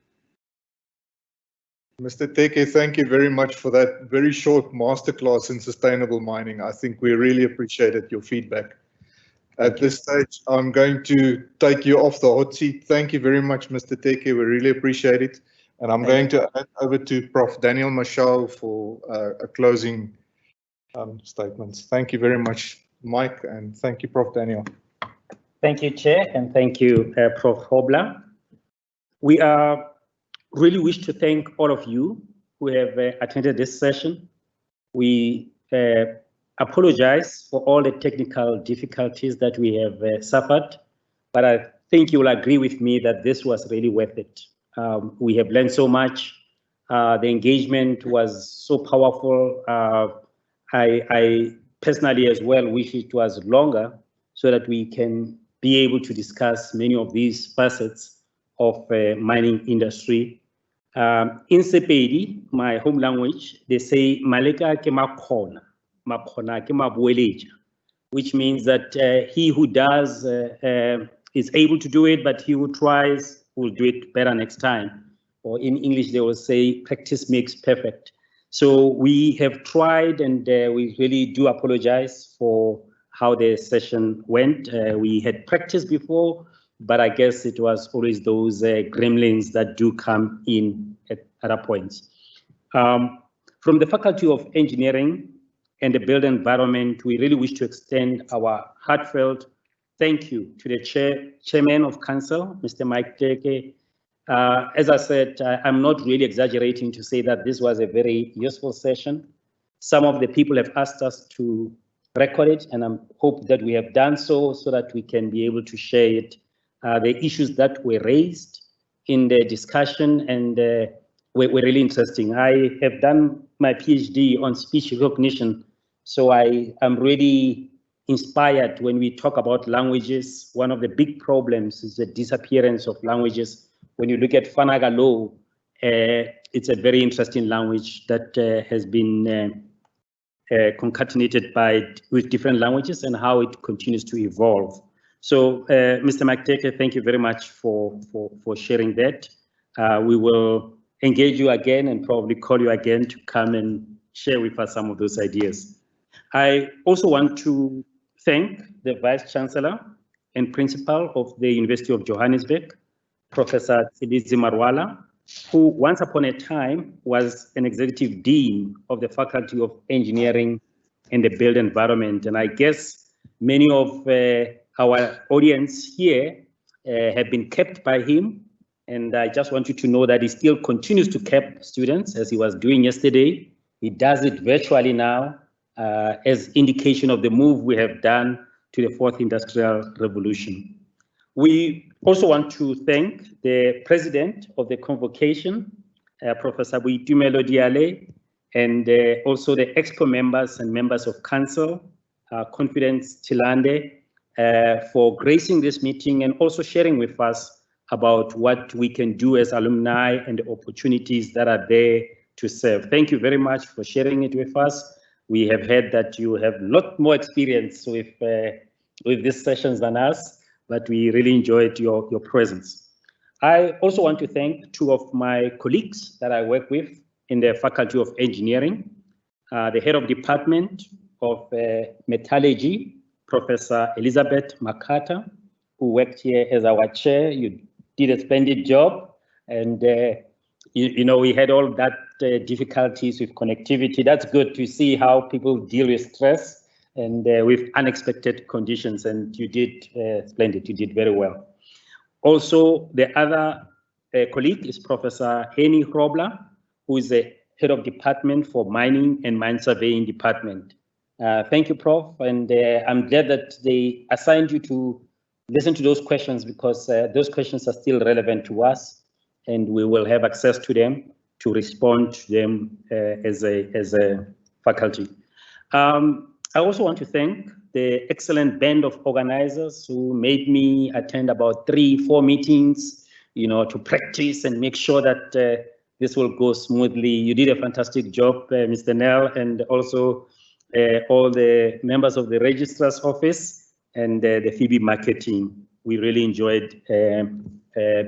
Mr. Teke, thank you very much for that very short masterclass in sustainable mining. I think we really appreciated your feedback. At this stage, I'm going to take you off the hot seat. Thank you very much, Mr. Teke. We really appreciate it. And I'm going to hand over to Prof. Daniel Mashao for a closing statements. Thank you very much, Mike, and thank you, Prof. Daniel. Thank you, Chair, and thank you, Prof. Grobler. We really wish to thank all of you who have attended this session. We apologize for all the technical difficulties that we have suffered, but I think you will agree with me that this was really worth it. We have learned so much. The engagement was so powerful. I personally as well wish it was longer so that we can be able to discuss many of these facets of mining industry. In Sepedi, my home language, they say Maleka ke makhona, makhona ke mabueleja, which means that he who does is able to do it, but he who tries will do it better next time. Or in English, they will say practice makes perfect. So we have tried, and we really do apologize for how the session went. We had practiced before, but I guess it was always those gremlins that do come in at other points. From the Faculty of Engineering and the Built Environment, we really wish to extend our heartfelt thank you to the Chairman of Council, Mr. Mike Teke, As I said, I'm not really exaggerating to say that this was a very useful session. Some of the people have asked us to record it, and I hope that we have done so that we can be able to share it. The issues that were raised in the discussion and were really interesting. I have done my PhD on speech recognition, so I am really inspired when we talk about languages. One of the big problems is the disappearance of languages. When you look at Fanagalo, it's a very interesting language that has been concatenated with different languages and how it continues to evolve. So, Mr. Mike Teke, thank you very much for sharing that. We will engage you again and probably call you again to come and share with us some of those ideas. I also want to thank the Vice-Chancellor and Principal of the University of Johannesburg, Professor Tshilidzi Marwala, who once upon a time was an Executive Dean of the Faculty of Engineering and the Built Environment. And I guess many of our audience here have been kept by him. And I just want you to know that he still continues to keep students as he was doing yesterday. He does it virtually now as indication of the move we have done to the fourth industrial revolution. We also want to thank the president of the Convocation, Professor Boitumelo Diale, and also the Exco members and members of council, Confidence Tshilande, for gracing this meeting and also sharing with us about what we can do as alumni and the opportunities that are there to serve. Thank you very much for sharing it with us. We have heard that you have a lot more experience with these sessions than us, but we really enjoyed your presence. I also want to thank two of my colleagues that I work with in the Faculty of Engineering, the head of department of Metallurgy, Professor Elizabeth Makhatha, who worked here as our chair. You did a splendid job, and you know, we had all that difficulties with connectivity. That's good to see how people deal with stress and with unexpected conditions, and you did splendid. You did very well. Also, the other colleague is Professor Hendrik Grobler, who is the head of department for mining and mine surveying department. Thank you, Prof. And I'm glad that they assigned you to listen to those questions, because those questions are still relevant to us, and we will have access to them to respond to them as a faculty. I also want to thank the excellent band of organizers who made me attend about 3-4 meetings, you know, to practice and make sure that this will go smoothly. You did a fantastic job, Mr. Nell, and also all the members of the registrar's office and the Phoebe marketing. We really enjoyed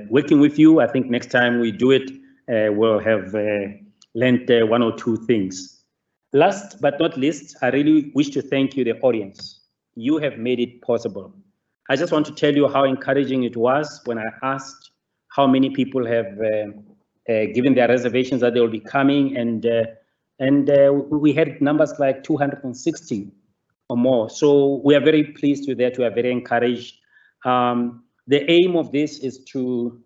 working with you. I think next time we do it, we'll have learned 1 or 2 things. Last but not least, I really wish to thank you, the audience. You have made it possible. I just want to tell you how encouraging it was when I asked how many people have given their reservations that they will be coming, and we had numbers like 260 or more. So we are very pleased with that. We are very encouraged. The aim of this is to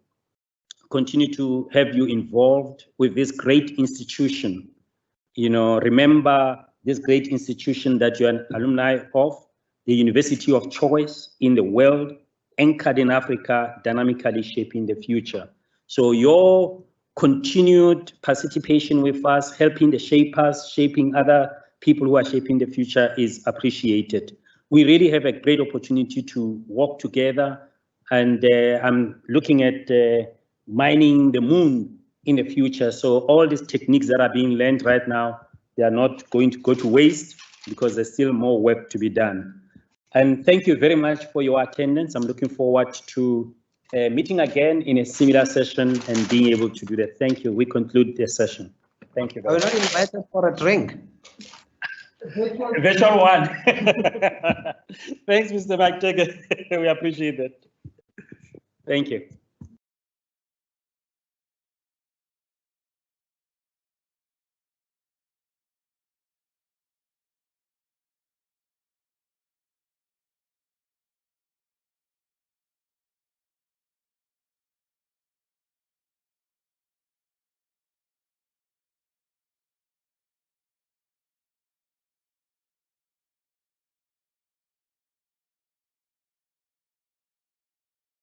continue to have you involved with this great institution. You know, remember this great institution that you're an alumni of, the university of choice in the world, anchored in Africa, dynamically shaping the future. So your continued participation with us, helping the shapers, shaping other people who are shaping the future is appreciated. We really have a great opportunity to work together, and I'm looking at mining the moon in the future. So all these techniques that are being learned right now, they are not going to go to waste, because there's still more work to be done. And thank you very much for your attendance. I'm looking forward to meeting again in a similar session and being able to do that. Thank you. We conclude the session. Thank you. I will not invite us for a drink. Virtual one. Thanks, Mr. Mike Teke. We appreciate that. Thank you.